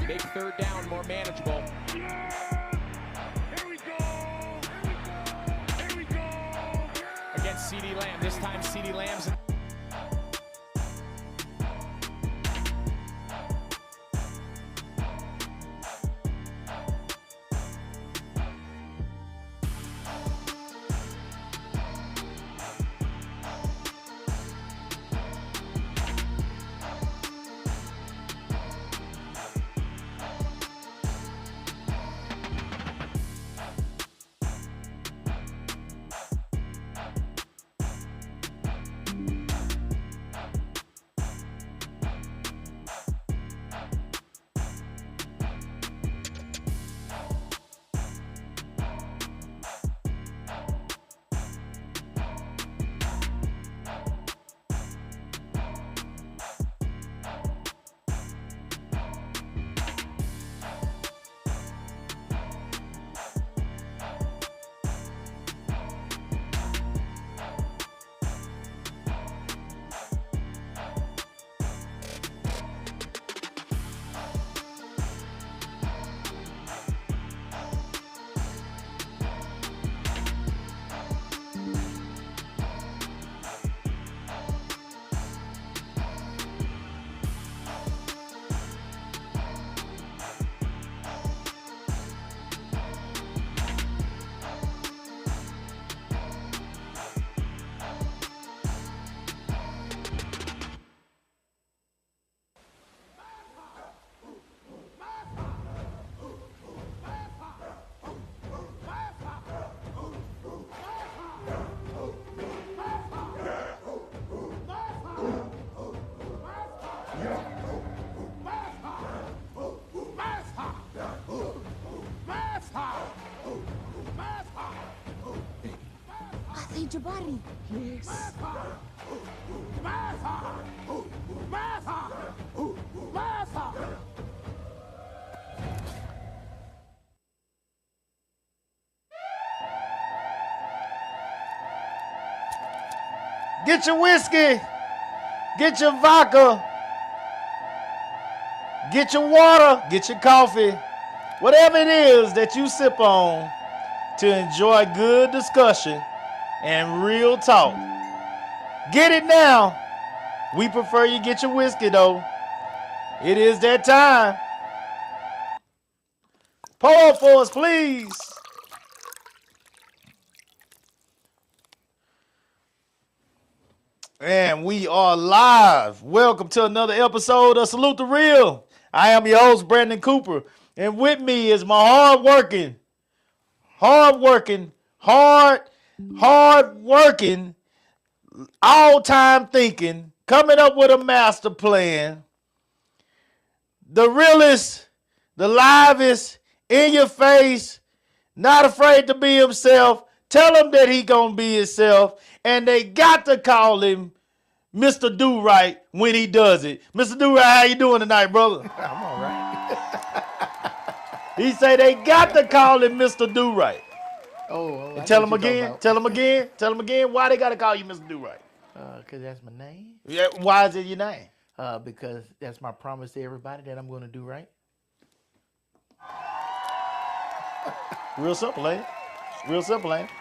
Make third down more manageable. Against CeeDee Lamb. This time CeeDee Lamb's. Jabari. Yes. Get your whiskey. Get your vodka. Get your water. Get your coffee. Whatever it is that you sip on to enjoy good discussion and real talk. Get it now. We prefer you get your whiskey, though. It is that time. Pour up for us, please. And we are live. Welcome to another episode of Salute the Real. I am your host, Brandon Cooper. And with me is my hard-working, all-time thinking, coming up with a master plan, the realest, the livest, in your face, not afraid to be himself. Tell him that he gonna be himself, and they got to call him Mr. Do Right when he does it. Mr. Do Right, how you doing tonight, brother? I'm all right. He say they got to call him Mr. Do Right. Oh, Tell him again. Tell him again. Tell him again. Why they got to call you Mr. Do Right? Because that's my name. Yeah. Why is it your name? Because that's my promise to everybody that I'm going to do right. Real simple, ain't it? Real simple, ain't it?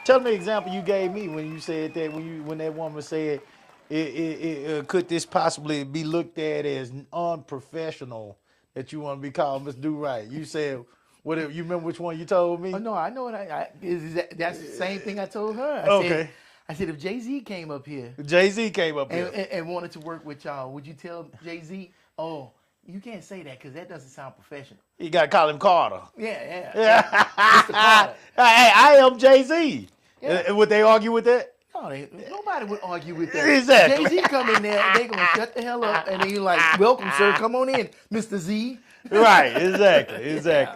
Tell me the example you gave me when you said that when that woman said could this possibly be looked at as unprofessional that you want to be called Mr. Do Right? You said whatever. You remember which one you told me? Oh no, I know what that's the same thing I told her. I said if Jay-Z came up here, Jay-Z came up here and wanted to work with y'all, would you tell Jay-Z, oh, you can't say that because that doesn't sound professional. You got to call him Carter. Yeah. Mr. Carter. Hey, I am Jay-Z. Yeah. Would they argue with that? No, nobody would argue with that. Exactly. Jay-Z come in there and they gonna shut the hell up, and then you're like, welcome, sir, come on in, Mr. Z. Right, exactly. Yeah.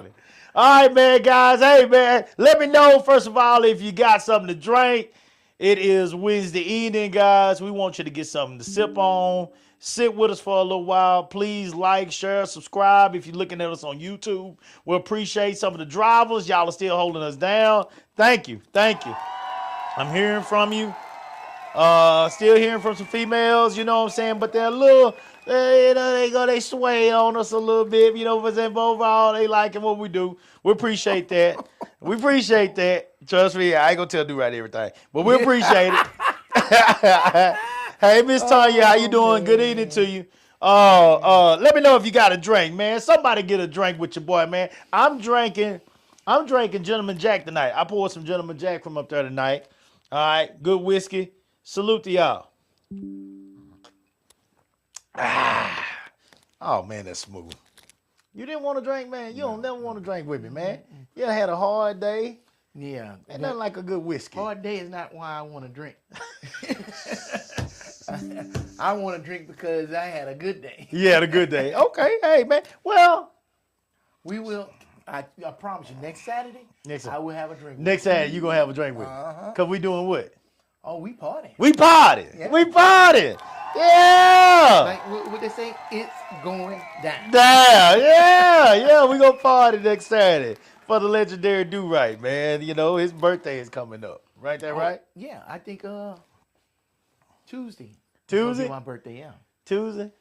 All right, man, guys. Hey, man, let me know, first of all, if you got something to drink. It is Wednesday evening, guys. We want you to get something to sip on. Sit with us for a little while. Please like, share, subscribe if you're looking at us on YouTube. We appreciate some of the drivers. Y'all are still holding us down. Thank you. I'm hearing from you. Still hearing from some females, you know what I'm saying? But they're a little, they sway on us a little bit, you know what I'm saying? But overall, they liking what we do. We appreciate that. We appreciate that. Trust me, I ain't gonna tell Do Right everything, but we appreciate it. Hey, Miss Tanya, how you doing? Good evening to you. Let me know if you got a drink, man. Somebody get a drink with your boy, man. I'm drinking Gentleman Jack tonight. I poured some Gentleman Jack from up there tonight. All right, good whiskey. Salute to y'all. Oh, man, that's smooth. You didn't want to drink, man? You don't never want to drink with me, man. You done had a hard day. Yeah. Ain't nothing like a good whiskey. Hard day is not why I want to drink. I want to drink because I had a good day. You had a good day. Okay, hey, man. Well, We will, I promise you, next Saturday, I will have a drink. next Saturday you going to have a drink with me. Because we doing what? Oh, we party. We party. Yeah. We party. Yeah. Like what they say, it's going down. Damn. Yeah. We going to party next Saturday for the legendary Do Right, man. You know, his birthday is coming up. Right there, right? Yeah, I think Tuesday. Tuesday? It's gonna be my birthday, yeah. Tuesday.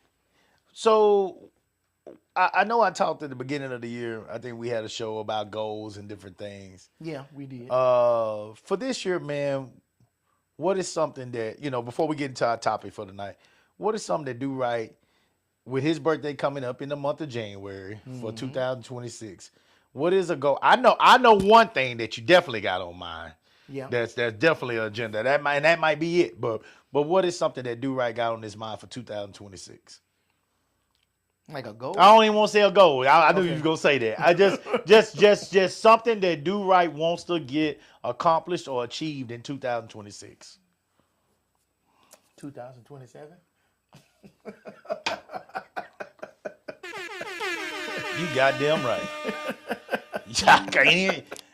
So I know I talked at the beginning of the year. I think we had a show about goals and different things. Yeah, we did. For this year, man, what is something that, you know, before we get into our topic for tonight, what is something that Do Right with his birthday coming up in the month of January for 2026? What is a goal? I know one thing that you definitely got on mind. Yeah. That's definitely an agenda. That might be it. But what is something that Do Right got on his mind for 2026? Like a goal? I don't even want to say a goal. I knew you was gonna say that. I just something that Do Right wants to get accomplished or achieved in 2026. 2027? You goddamn right.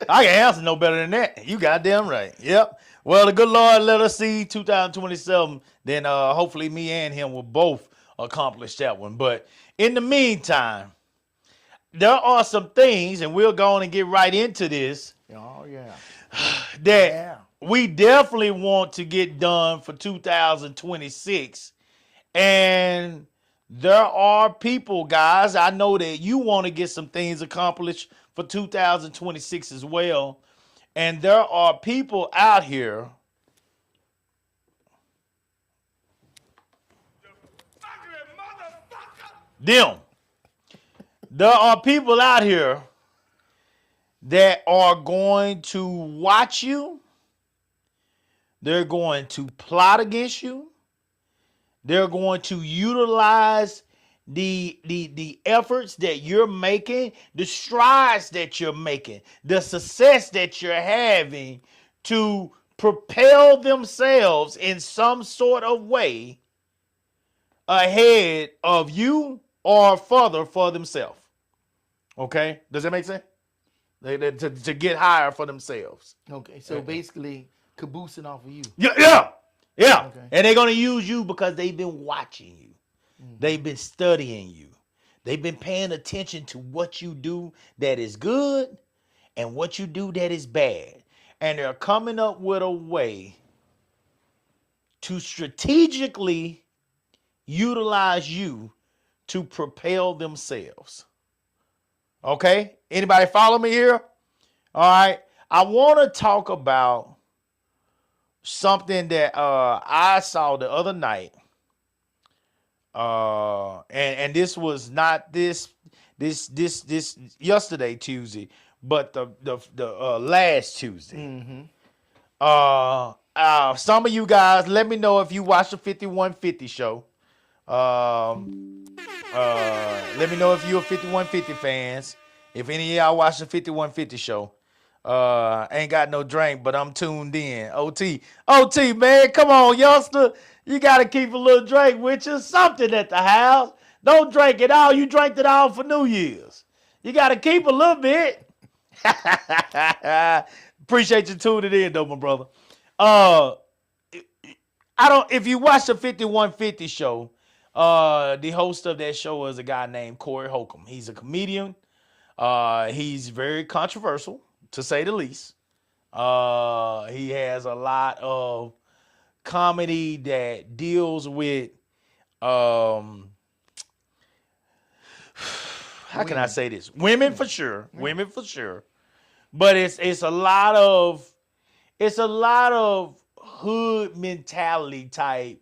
I can answer no better than that. You goddamn right. Yep. Well, the good Lord let us see 2027. Then hopefully me and him will both accomplish that one. But in the meantime, there are some things, and we'll go on and get right into this. Oh, yeah. That we definitely want to get done for 2026. And there are people, guys, I know that you want to get some things accomplished for 2026 as well. And there are people out here there are people out here that are going to watch you. They're going to plot against you. They're going to utilize the efforts that you're making, the strides that you're making, the success that you're having to propel themselves in some sort of way ahead of you or further for themselves. Okay? Does that make sense? To get higher for themselves. Okay, so basically caboosing off of you. Yeah. Okay. And they're going to use you because they've been watching you. They've been studying you. They've been paying attention to what you do that is good and what you do that is bad. And they're coming up with a way to strategically utilize you to propel themselves. Okay? Anybody follow me here? All right. I want to talk about something that I saw the other night. And this was not this yesterday, Tuesday, but the last Tuesday. Some of you guys, let me know if you watch the 5150 show. Let me know if you're 5150 fans. If any of y'all watch the 5150 show. Ain't got no drink, but I'm tuned in. OT, man, come on, youngster. You got to keep a little drink with you. Something at the house. Don't drink it all. You drank it all for New Year's. You got to keep a little bit. Appreciate you tuning in, though, my brother. If you watch the 5150 show, the host of that show is a guy named Corey Holcomb. He's a comedian. He's very controversial, to say the least. He has a lot of comedy that deals with how can I say this? Women for sure. Women for sure. But it's a lot of hood mentality type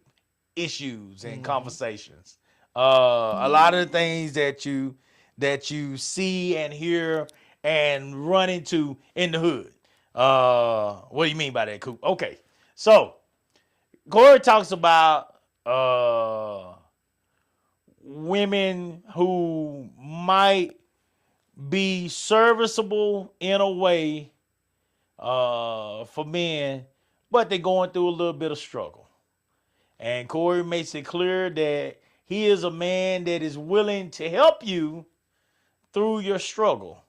issues and conversations. A lot of the things that you see and hear and run into in the hood. What do you mean by that, Coop? Okay. So Corey talks about women who might be serviceable in a way for men, but they're going through a little bit of struggle. And Corey makes it clear that he is a man that is willing to help you through your struggle.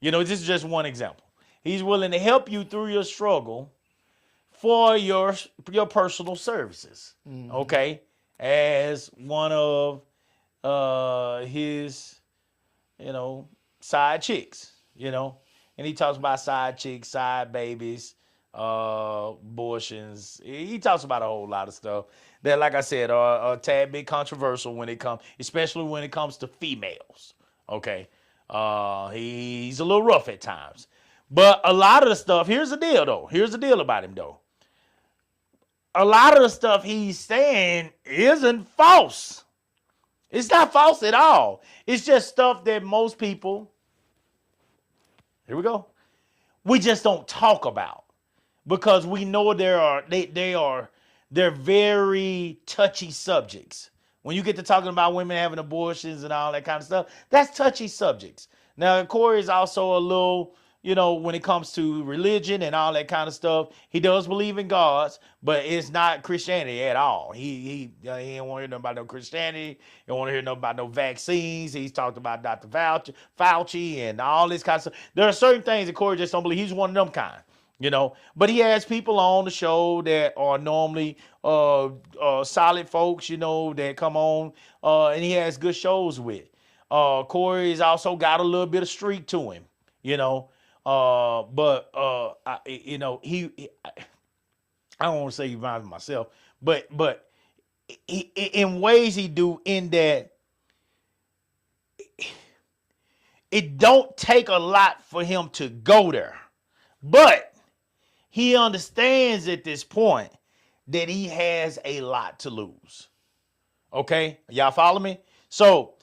This is just one example. He's willing to help you through your struggle for your personal services. Okay? As one of his, side chicks, and he talks about side chicks, side babies, abortions. He talks about a whole lot of stuff that, like I said, are a tad bit controversial especially when it comes to females. Okay. He's a little rough at times, but a lot of the stuff, here's the deal about him though. A lot of the stuff he's saying isn't false. It's not false at all. It's just stuff that most people, here we go, we just don't talk about because we know they're very touchy subjects. When you get to talking about women having abortions and all that kind of stuff, that's touchy subjects. Now, Corey is also a little, when it comes to religion and all that kind of stuff, he does believe in gods, but it's not Christianity at all. He ain't want to hear nothing about no Christianity. He don't want to hear nothing about no vaccines. He's talked about Dr. Fauci and all this kind of stuff. There are certain things that Corey just don't believe. He's one of them kind. But he has people on the show that are normally solid folks, that come on, and he has good shows with. Corey's also got a little bit of streak to him, but I don't want to say he reminds myself, but he, in ways he do in that it don't take a lot for him to go there, but he understands at this point that he has a lot to lose. Okay? Y'all follow me? So,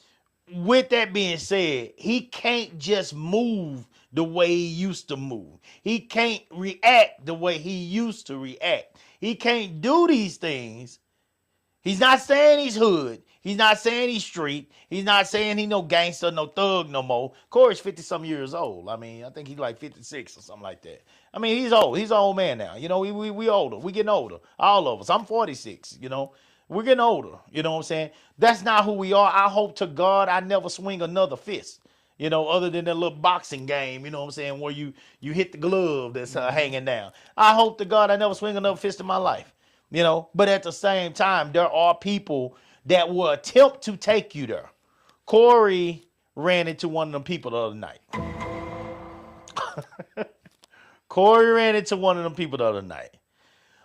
with that being said, he can't just move the way he used to move. He can't react the way he used to react. He can't do these things. He's not saying he's hood. He's not saying he's street. He's not saying he no gangster, no thug no more. Corey's 50-some years old. I mean, I think he's like 56 or something like that. I mean, he's old. He's an old man now. We older. We getting older. All of us. I'm 46, We're getting older. You know what I'm saying? That's not who we are. I hope to God I never swing another fist. Other than that little boxing game, you know what I'm saying, where you hit the glove that's hanging down. I hope to God I never swing another fist in my life. But at the same time, there are people that will attempt to take you there. Corey ran into one of them people the other night. Corey ran into one of them people the other night.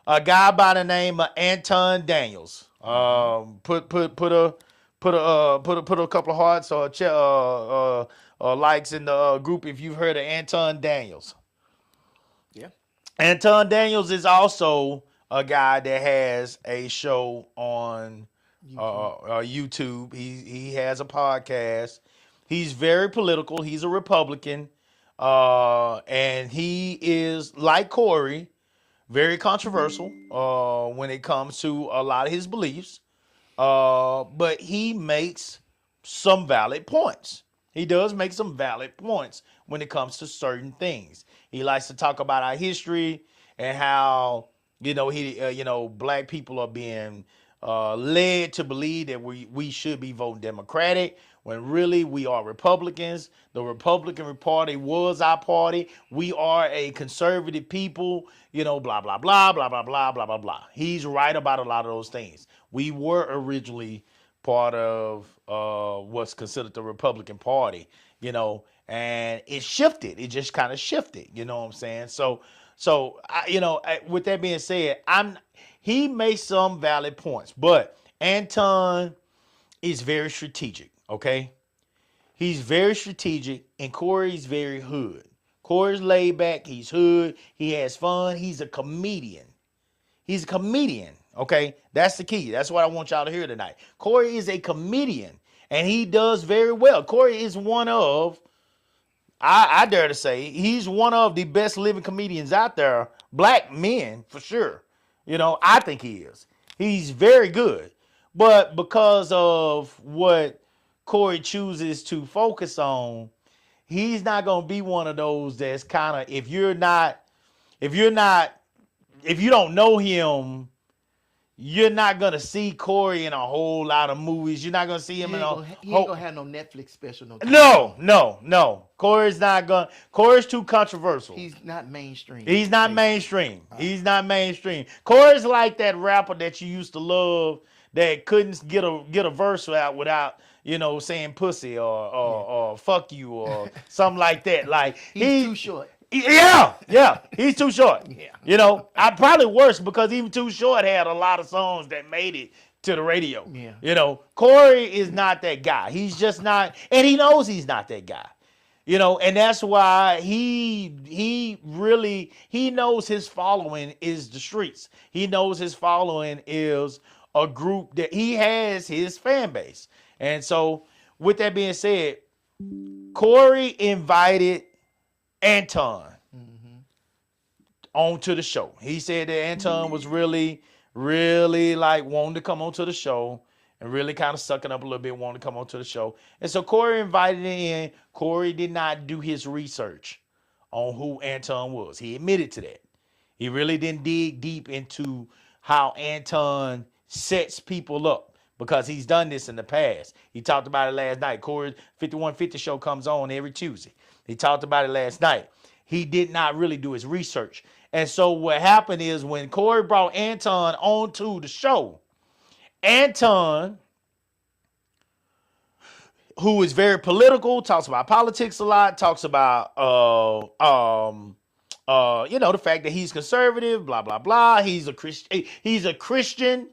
A guy by the name of Anton Daniels. Put a couple of hearts or likes in the group if you've heard of Anton Daniels. Yeah. Anton Daniels is also a guy that has a show on YouTube. He has a podcast. He's very political. He's a Republican. And he is, like Corey, very controversial when it comes to a lot of his beliefs. But he makes some valid points. He does make some valid points when it comes to certain things. He likes to talk about our history and how, black people are being led to believe that we should be voting Democratic when really we are Republicans. The Republican Party was our party. We are a conservative people, blah, blah, blah, blah, blah, blah, blah, blah, blah. He's right about a lot of those things. We were originally part of what's considered the Republican Party, and it shifted. It just kind of shifted, you know what I'm saying? So with that being said, he makes some valid points, but Anton is very strategic, okay? He's very strategic, and Corey's very hood. Corey's laid back, he's hood, he has fun, he's a comedian. He's a comedian, okay? That's the key. That's what I want y'all to hear tonight. Corey is a comedian, and he does very well. Corey is one of, I dare to say, he's one of the best living comedians out there, black men, for sure. You know, I think he is. He's very good. But because of what Corey chooses to focus on, he's not going to be one of those that's kind of, if you don't know him, you're not gonna see Corey in a whole lot of movies. You're not gonna see him He in a. ain't gonna have no Netflix special. No. Corey's not gonna. Corey's too controversial. He's not mainstream. He's not mainstream. He's not mainstream. Corey's like that rapper that you used to love that couldn't get a verse out without, you know, saying pussy or fuck you or something like that. Like he's too short. Yeah, he's too short. Yeah. You know, I probably worse because even Too Short had a lot of songs that made it to the radio. Yeah. You know, Corey is not that guy. He's just not, and he knows he's not that guy. You know, and that's why he knows his following is the streets. He knows his following is a group that he has his fan base. And so with that being said, Corey invited Anton onto the show. He said that Anton was really like wanting to come onto the show and really kind of sucking up a little bit, wanting to come onto the show. And so Corey invited him in. Corey did not do his research on who Anton was. He admitted to that. He really didn't dig deep into how Anton sets people up because he's done this in the past. He talked about it last night. Corey's 5150 show comes on every Tuesday. He talked about it last night. He did not really do his research. And so what happened is when Corey brought Anton onto the show, Anton, who is very political, talks about politics a lot, talks about you know, the fact that he's conservative, blah blah blah. He's a Christian.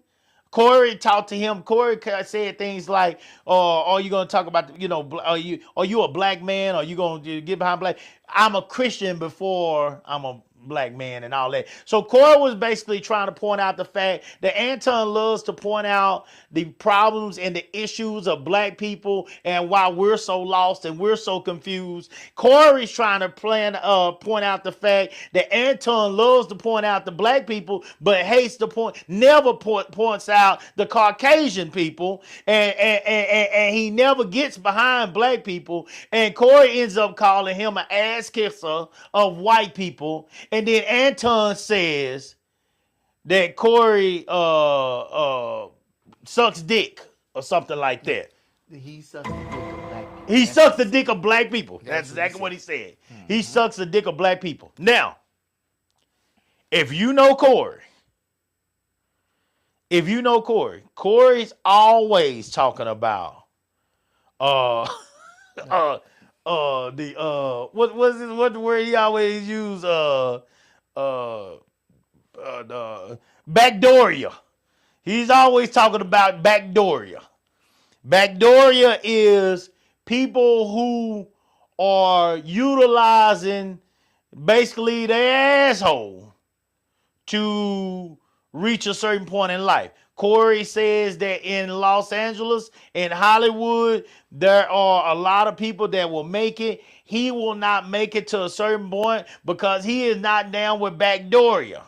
Corey talked to him. Corey said things like, are you going to talk about, you know, are you a black man? Are you going to get behind black? I'm a Christian before I'm a black man and all that. So Corey was basically trying to point out the fact that Anton loves to point out the problems and the issues of black people and why we're so lost and we're so confused. Corey's trying to point out the fact that Anton loves to point out the black people, but hates to points out the Caucasian people, and he never gets behind black people. And Corey ends up calling him an ass kisser of white people. And then Anton says that Corey sucks dick or something like that. He sucks the dick of black people. He sucks the dick of black people. That's exactly what he said. Mm-hmm. He sucks the dick of black people. Now, if you know Corey, Corey's always talking about what word he always use backdooria. He's always talking about backdooria. Backdooria is people who are utilizing basically their asshole to reach a certain point in life. Corey says that in Los Angeles, in Hollywood, there are a lot of people that will make it. He will not make it to a certain point because he is not down with backdooria.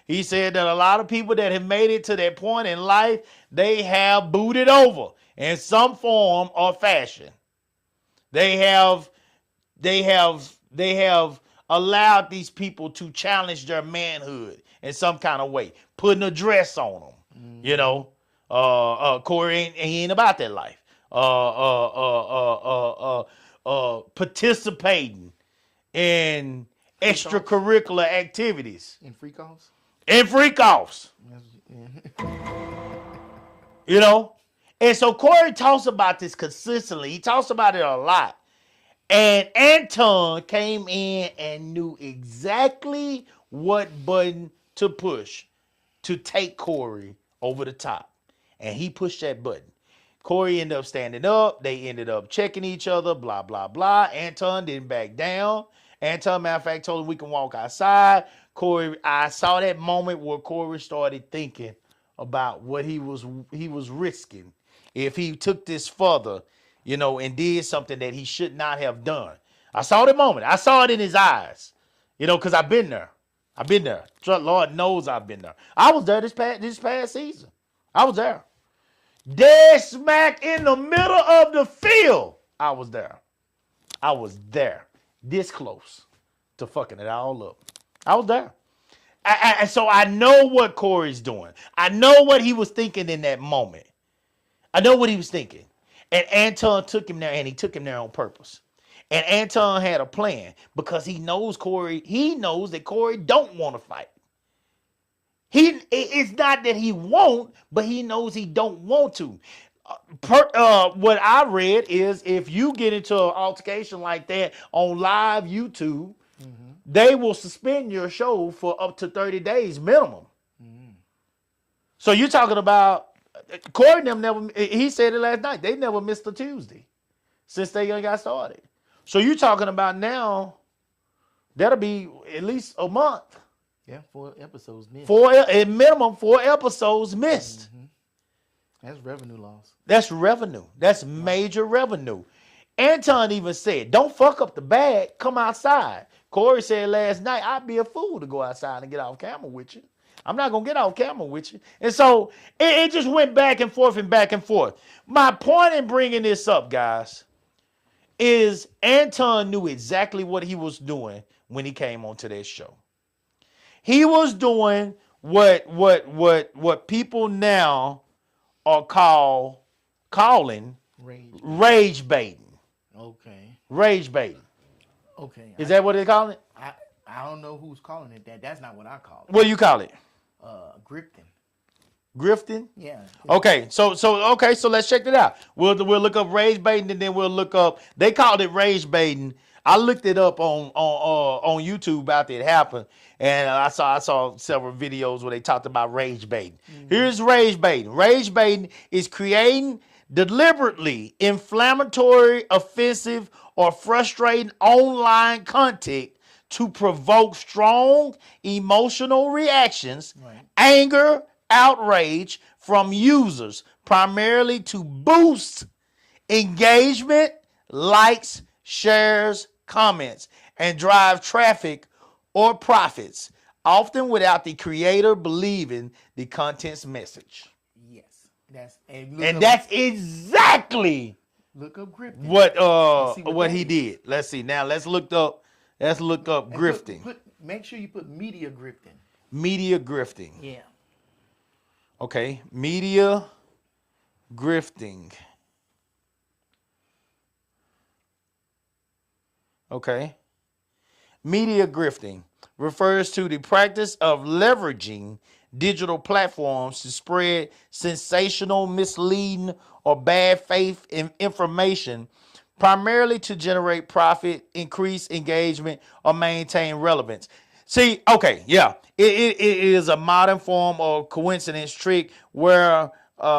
He said that a lot of people that have made it to that point in life, they have booted over in some form or fashion. They have allowed these people to challenge their manhood in some kind of way, putting a dress on them. Mm-hmm. You know, Corey ain't about that life. Participating in extracurricular activities. In freak offs? In freak offs. You know? And so Corey talks about this consistently. He talks about it a lot. And Anton came in and knew exactly what button to push. to take Corey over the top. And he pushed that button. Corey ended up standing up. They ended up checking each other, blah, blah, blah. Anton didn't back down. Anton, matter of fact, told him we can walk outside. Corey, I saw that moment where Corey started thinking about what he was risking if he took this further, and did something that he should not have done. I saw the moment. I saw it in his eyes, because I've been there. Lord knows I've been there. I was there this past season. I was there. Dead smack in the middle of the field. I was there. This close to fucking it all up. I was there. And so I know what Corey's doing. I know what he was thinking in that moment. I know what he was thinking. And Anton took him there, and he took him there on purpose. And Anton had a plan because he knows that Corey don't want to fight. It's not that he won't, but he knows he don't want to. What I read is if you get into an altercation like that on live YouTube, they will suspend your show for up to 30 days minimum. So you're talking about Corey and them never, he said it last night, they never missed a Tuesday since they got started. So you're talking about now, that'll be at least a month. Yeah, 4 episodes missed. At minimum, 4 episodes missed. That's revenue loss. That's revenue. That's major revenue. Anton even said, don't fuck up the bag, come outside. Corey said last night, I'd be a fool to go outside and get off camera with you. I'm not going to get off camera with you. And so it just went back and forth and back and forth. My point in bringing this up, guys, is Anton knew exactly what he was doing when he came onto this show. He was doing what people now are calling rage baiting. Okay. Rage baiting. Okay. Is that what they call it? I don't know who's calling it that. That's not what I call it. What do you call it? Grifting. Grifting? Yeah. Okay, so let's check it out. We'll look up rage baiting, and then we'll look up. They called it rage baiting. I looked it up on YouTube after it happened, and I saw several videos where they talked about rage baiting. Here's rage baiting. Rage baiting is creating deliberately inflammatory, offensive, or frustrating online content to provoke strong emotional reactions, anger, outrage from users, primarily to boost engagement, likes, shares, comments, and drive traffic or profits, often without the creator believing the content's message. Yes. That's exactly look up grifting. What he did. Let's see. Now let's look up grifting. Make sure you put media grifting. Media grifting. Yeah. Okay. Media grifting. Okay. Media grifting refers to the practice of leveraging digital platforms to spread sensational, misleading, or bad faith information, primarily to generate profit, increase engagement, or maintain relevance. See, okay, yeah, it is a modern form of coincidence trick where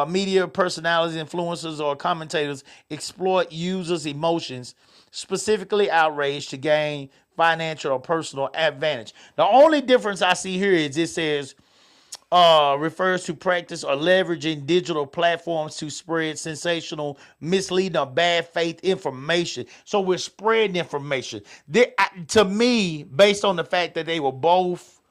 media personalities, influencers, or commentators exploit users' emotions, specifically outrage, to gain financial or personal advantage. The only difference I see here is it says refers to practice or leveraging digital platforms to spread sensational, misleading, or bad faith information. So we're spreading information. To me, based on the fact that they were both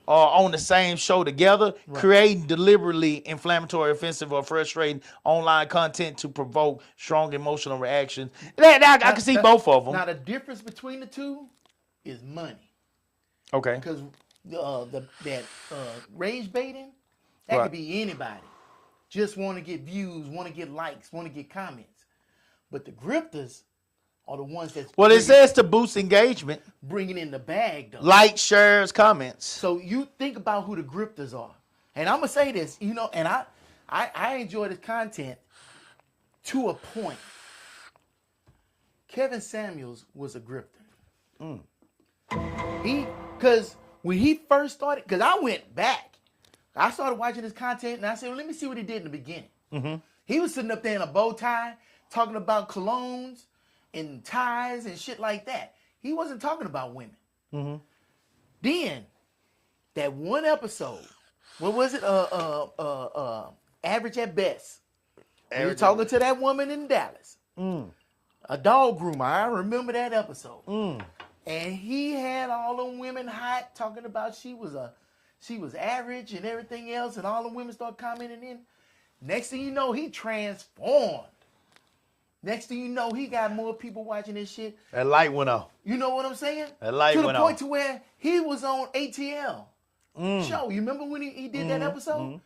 on the same show together, creating deliberately inflammatory, offensive, or frustrating online content to provoke strong emotional reactions. I can see both of them. Now, the difference between the two is money. Okay. Because that rage baiting, that could be anybody. Just want to get views, want to get likes, want to get comments. But the grifters are the ones that's it says to boost engagement, bringing in the bag, though. Like, shares, comments. So you think about who the grifters are, and I'm gonna say this, and I enjoy this content to a point. Kevin Samuels was a grifter. Because when he first started, because I went back. I started watching his content, and I said, well, let me see what he did in the beginning. He was sitting up there in a bow tie, talking about colognes and ties and shit like that. He wasn't talking about women. Then, that one episode, what was it? Average at Best. He was talking to that woman in Dallas. A dog groomer. I remember that episode. And he had all them women hot, talking about she was average and everything else, and all the women start commenting in. Next thing you know, he transformed. Next thing you know, he got more people watching this shit. That light went off. You know what I'm saying? That light to the went point off. to where he was on ATL show. You remember when he did that episode?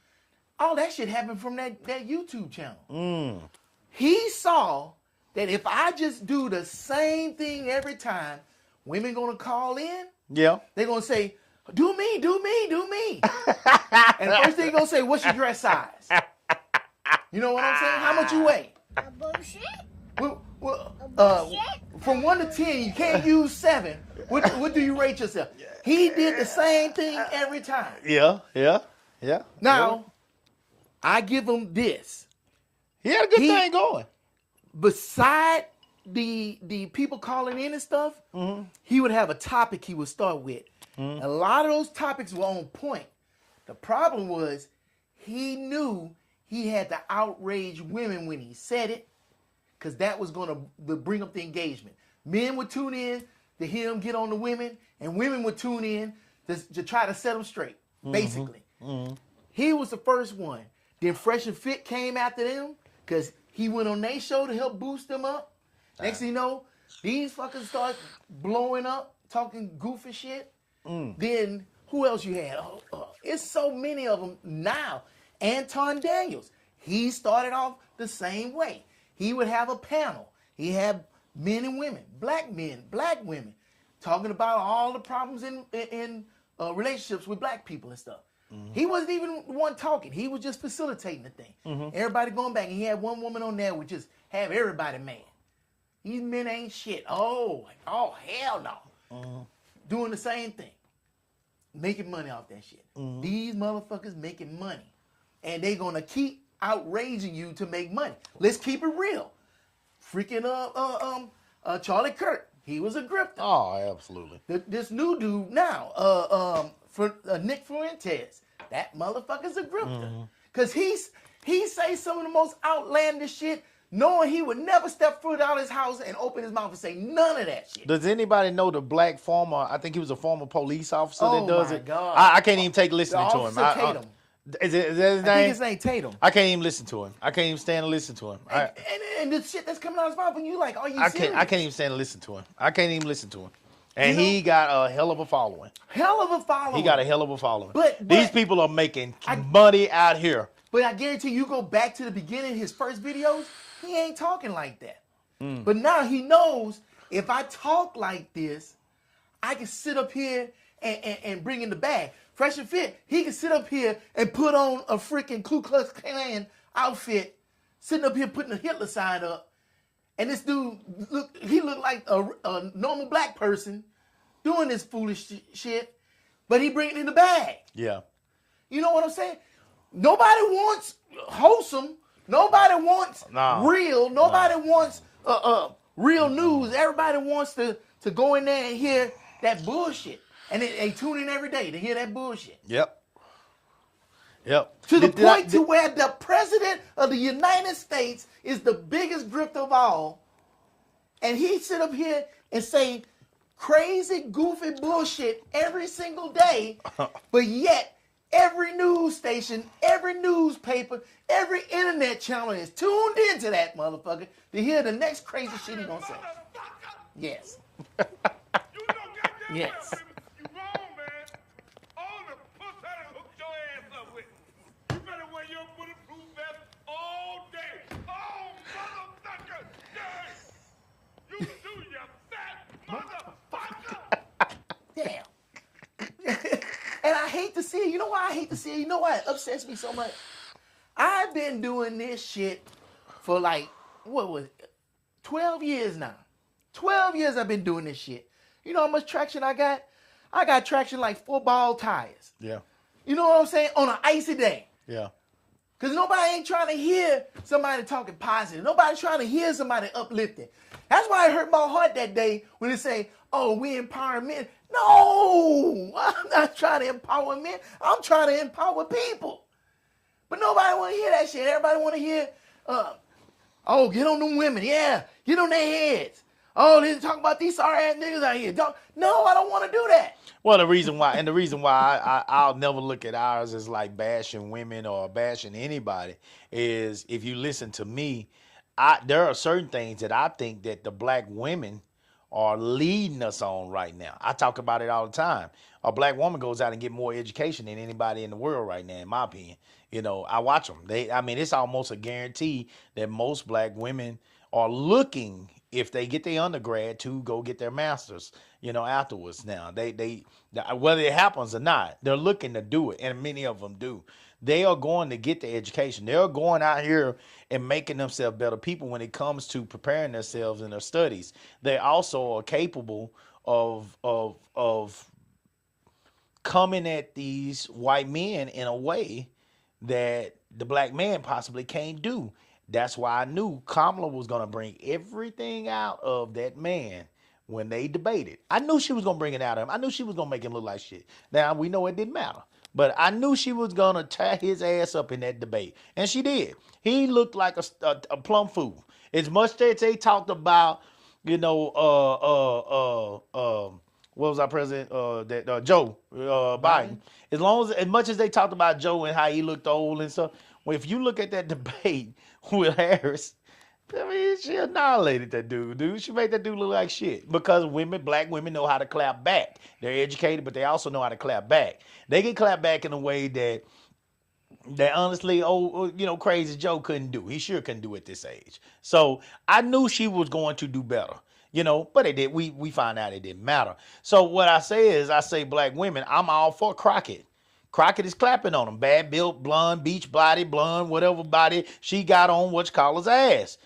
All that shit happened from that YouTube channel. He saw that if I just do the same thing every time, women gonna call in. Yeah. They're gonna say, do me, do me, do me. And the first thing they're gonna say, what's your dress size? You know what I'm saying? How much you weigh? A bullshit? From 1 to 10, you can't use 7. What do you rate yourself? He did the same thing every time. Yeah. Now, I give him this. He had a good thing going. Beside the people calling in and stuff, he would have a topic he would start with. A lot of those topics were on point. The problem was he knew he had to outrage women when he said it, because that was going to bring up the engagement. Men would tune in to hear him get on the women, and women would tune in to try to set them straight, basically. He was the first one. Then Fresh and Fit came after them, because he went on their show to help boost them up. Next thing you know, these fuckers start blowing up, talking goofy shit. Then who else you had? It's so many of them now. Anton Daniels, he started off the same way. He would have a panel. He had men and women, black men, black women, talking about all the problems in relationships with black people and stuff. He wasn't even the one talking. He was just facilitating the thing. Everybody going back, and he had one woman on there would just have everybody mad. These men ain't shit. Oh hell no. Doing the same thing. Making money off that shit. These motherfuckers making money. And they gonna keep outraging you to make money. Let's keep it real. Freaking Charlie Kirk, he was a grifter. Oh, absolutely. This new dude now, Nick Fuentes, that motherfucker's a grifter. Cause he say some of the most outlandish shit, knowing he would never step foot out of his house and open his mouth and say none of that shit. Does anybody know the black former? I think he was a former police officer that does it. God. I can't even take listening to him. Officer Tatum. Is that his name? I think his name Tatum. I can't even listen to him. I can't even stand to listen to him. And the shit that's coming out of his mouth, and you like, are you serious? I can't even stand to listen to him. I can't even listen to him. And he got a hell of a following. Hell of a following. He got a hell of a following. But these people are making money out here. But I guarantee you go back to the beginning, his first videos, he ain't talking like that. But now he knows if I talk like this, I can sit up here and bring in the bag. Fresh and Fit, he can sit up here and put on a freaking Ku Klux Klan outfit, sitting up here putting a Hitler sign up. And this dude, he looked like a normal black person doing this foolish shit, but he bring it in the bag. Yeah. You know what I'm saying? Nobody wants wholesome. Nobody wants real. Nobody wants real news. Everybody wants to go in there and hear that bullshit. And they tune in every day to hear that bullshit. Yep. To the point to where the president of the United States is the biggest grifter of all. And he sit up here and say crazy, goofy bullshit every single day. But yet, every news station, every newspaper, every internet channel is tuned into that motherfucker to hear the next crazy shit he gonna say. Yes. Yes. Damn. And I hate to see it. You know why I hate to see it? You know why it upsets me so much? I've been doing this shit for like, 12 years now. 12 years I've been doing this shit. You know how much traction I got? I got traction like 4 ball tires. Yeah. You know what I'm saying? On an icy day. Yeah. Because nobody ain't trying to hear somebody talking positive. Nobody's trying to hear somebody uplifting. That's why it hurt my heart that day when they say, oh, we empower men. No, I'm not trying to empower men. I'm trying to empower people. But nobody want to hear that shit. Everybody want to hear, oh, get on them women. Yeah, get on their heads. Oh, they talk about these sorry ass niggas out here. No, I don't want to do that. Well, the reason why I'll never look at ours as like bashing women or bashing anybody is if you listen to me, there are certain things that I think that the black women are leading us on right now. I talk about it all the time. A black woman goes out and get more education than anybody in the world right now, in my opinion. You know, I watch them. It's almost a guarantee that most black women are looking, if they get their undergrad, to go get their masters, afterwards. Now they whether it happens or not, they're looking to do it, and many of them do. They are going to get the education. They're going out here and making themselves better people when it comes to preparing themselves in their studies. They also are capable of coming at these white men in a way that the black man possibly can't do. That's why I knew Kamala was going to bring everything out of that man when they debated. I knew she was going to bring it out of him. I knew she was going to make him look like shit. Now, we know it didn't matter. But I knew she was going to tie his ass up in that debate. And she did. He looked like a plum fool. As much as they talked about, what was our president? Joe Biden. As much as they talked about Joe and how he looked old and stuff, well, if you look at that debate with Harris, she annihilated that dude. She made that dude look like shit because black women know how to clap back. They're educated, but they also know how to clap back. They can clap back in a way that honestly, Crazy Joe couldn't do. He sure couldn't do at this age. So I knew she was going to do better. But it did. We find out it didn't matter. So what I say black women, I'm all for Crockett. Crockett is clapping on them. Bad built, blonde, beach body, blonde, whatever body she got on whatchamacallit's ass.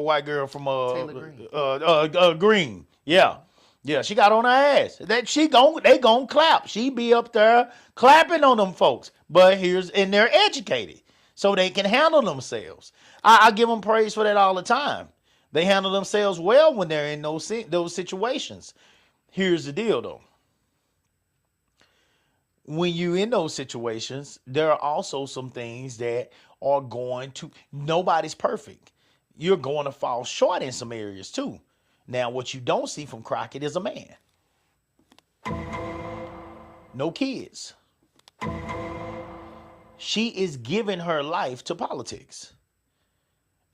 White girl from Taylor Green. Green. Yeah. Yeah, she got on her ass. They gon' clap. She be up there clapping on them folks. But they're educated, so they can handle themselves. I give them praise for that all the time. They handle themselves well when they're in those situations. Here's the deal, though. When you're in those situations, there are also some things that are nobody's perfect. You're going to fall short in some areas too. Now, what you don't see from Crockett is a man. No kids. She is giving her life to politics.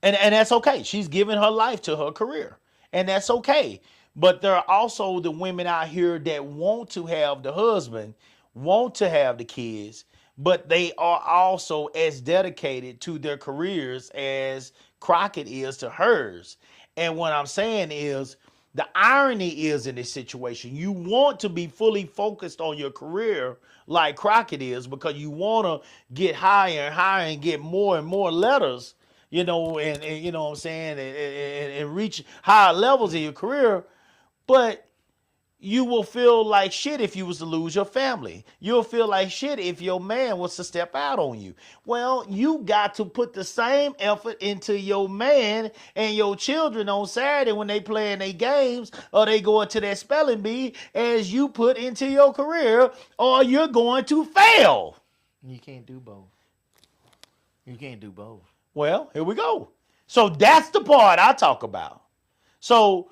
And that's okay. She's giving her life to her career. And that's okay. But there are also the women out here that want to have the husband, want to have the kids, but they are also as dedicated to their careers as Crockett is to hers. And what I'm saying is, the irony is in this situation, you want to be fully focused on your career like Crockett is because you want to get higher and higher and get more and more letters, and you know what I'm saying, and reach higher levels in your career. But you will feel like shit if you was to lose your family. You'll feel like shit if your man was to step out on you. Well, you got to put the same effort into your man and your children on Saturday when they playing their games or they going to their spelling bee as you put into your career, or you're going to fail. You can't do both. You can't do both. Well, here we go. So that's the part I talk about. So,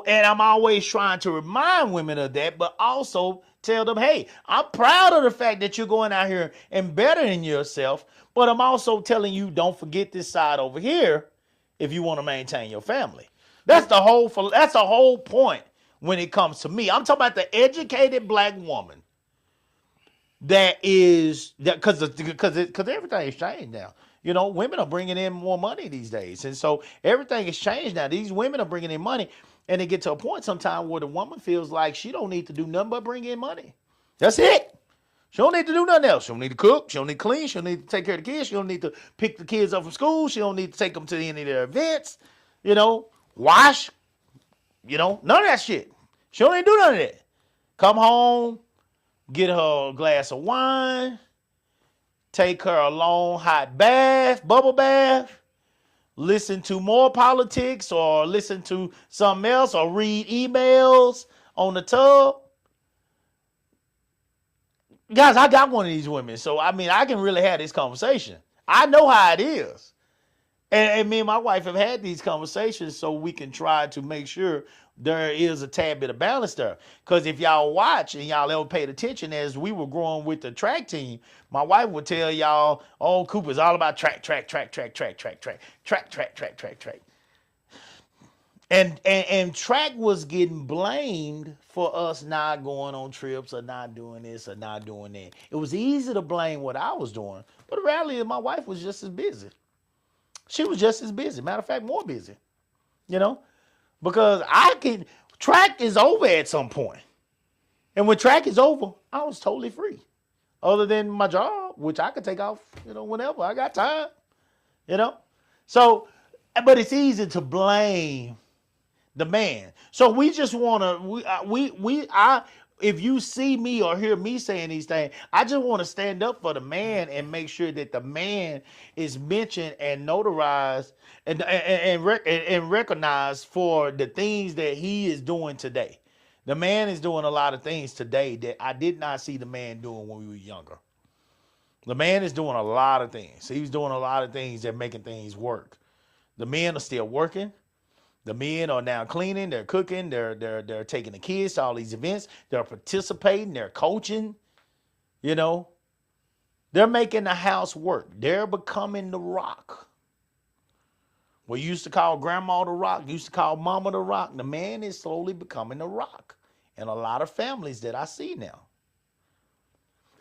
and I'm always trying to remind women of that, but also tell them, hey, I'm proud of the fact that you're going out here and bettering yourself, but I'm also telling you, don't forget this side over here if you want to maintain your family. That's the whole point when it comes to me. I'm talking about the educated black woman because everything has changed now. Women are bringing in more money these days. And so everything has changed now. These women are bringing in money. And they get to a point sometime where the woman feels like she don't need to do nothing but bring in money. That's it. She don't need to do nothing else. She don't need to cook. She don't need to clean. She don't need to take care of the kids. She don't need to pick the kids up from school. She don't need to take them to any of their events. Wash. None of that shit. She don't need to do none of that. Come home, get her a glass of wine, take her a long hot bath, bubble bath, listen to more politics or listen to something else or read emails on the tub. Guys, I got one of these women, so I mean, I can really have this conversation. I know how it is. And me and my wife have had these conversations so we can try to make sure there is a tad bit of balance there. Because if y'all watch and y'all ever paid attention as we were growing with the track team, my wife would tell y'all, oh, Cooper's all about track. And track was getting blamed for us not going on trips or not doing this or not doing that. It was easy to blame what I was doing, but the reality is my wife was just as busy. She was just as busy. Matter of fact, more busy. You know? Because track is over at some point. And when track is over, I was totally free. Other than my job, which I could take off, whenever. I got time. So, but it's easy to blame the man. So we just want to, if you see me or hear me saying these things, I just want to stand up for the man and make sure that the man is mentioned and notarized and recognized for the things that he is doing today. The man is doing a lot of things today that I did not see the man doing when we were younger. The man is doing a lot of things. He's doing a lot of things that are making things work. The men are still working. The men are now cleaning, they're cooking, they're taking the kids to all these events, they're participating, they're coaching, They're making the house work. They're becoming the rock. We used to call grandma the rock, used to call mama the rock. The man is slowly becoming the rock in a lot of families that I see now.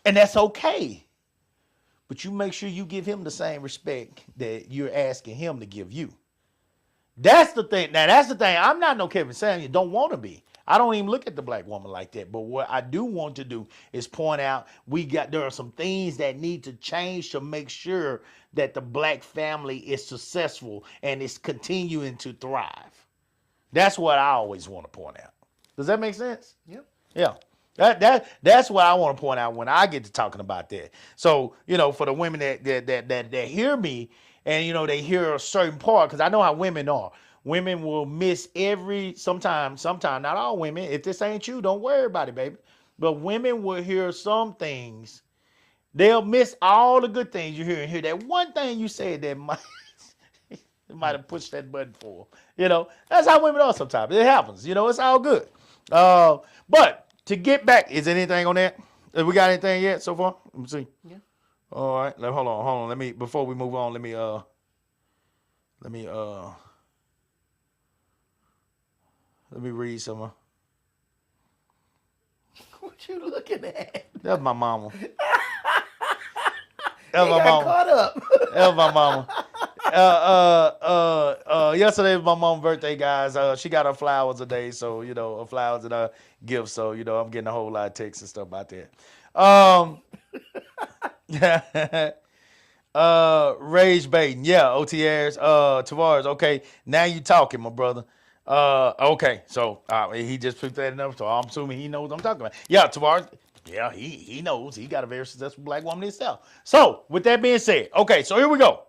And that's okay. But you make sure you give him the same respect that you're asking him to give you. That's the thing. Now, that's the thing. I'm not no Kevin Samuels. Don't want to be. I don't even look at the black woman like that. But what I do want to do is point out there are some things that need to change to make sure that the black family is successful and is continuing to thrive. That's what I always want to point out. Does that make sense? Yep. Yeah. That's what I want to point out when I get to talking about that. So, for the women that hear me and, they hear a certain part, because I know how women are. Women will miss sometimes, not all women. If this ain't you, don't worry about it, baby. But women will hear some things. They'll miss all the good things you hear and hear that one thing you said that might have pushed that button for them. That's how women are sometimes. It happens. It's all good. But to get back, is there anything on that? Have we got anything yet so far? Let me see. Yeah. All right. Hold on. Before we move on, let me read some. What you looking at? That's my mama. That's my mama. Caught up. That's my mama. Yesterday was my mom's birthday, guys. She got her flowers today, so her flowers and her gifts. So I'm getting a whole lot of texts and stuff about that. Rage baiting, yeah. OTRs, Tavares. Okay, now you talking, my brother. Okay, so he just put that enough, so I'm assuming he knows what I'm talking about. Yeah, Tavares. Yeah, he knows. He got a very successful black woman himself. So with that being said, okay, so here we go.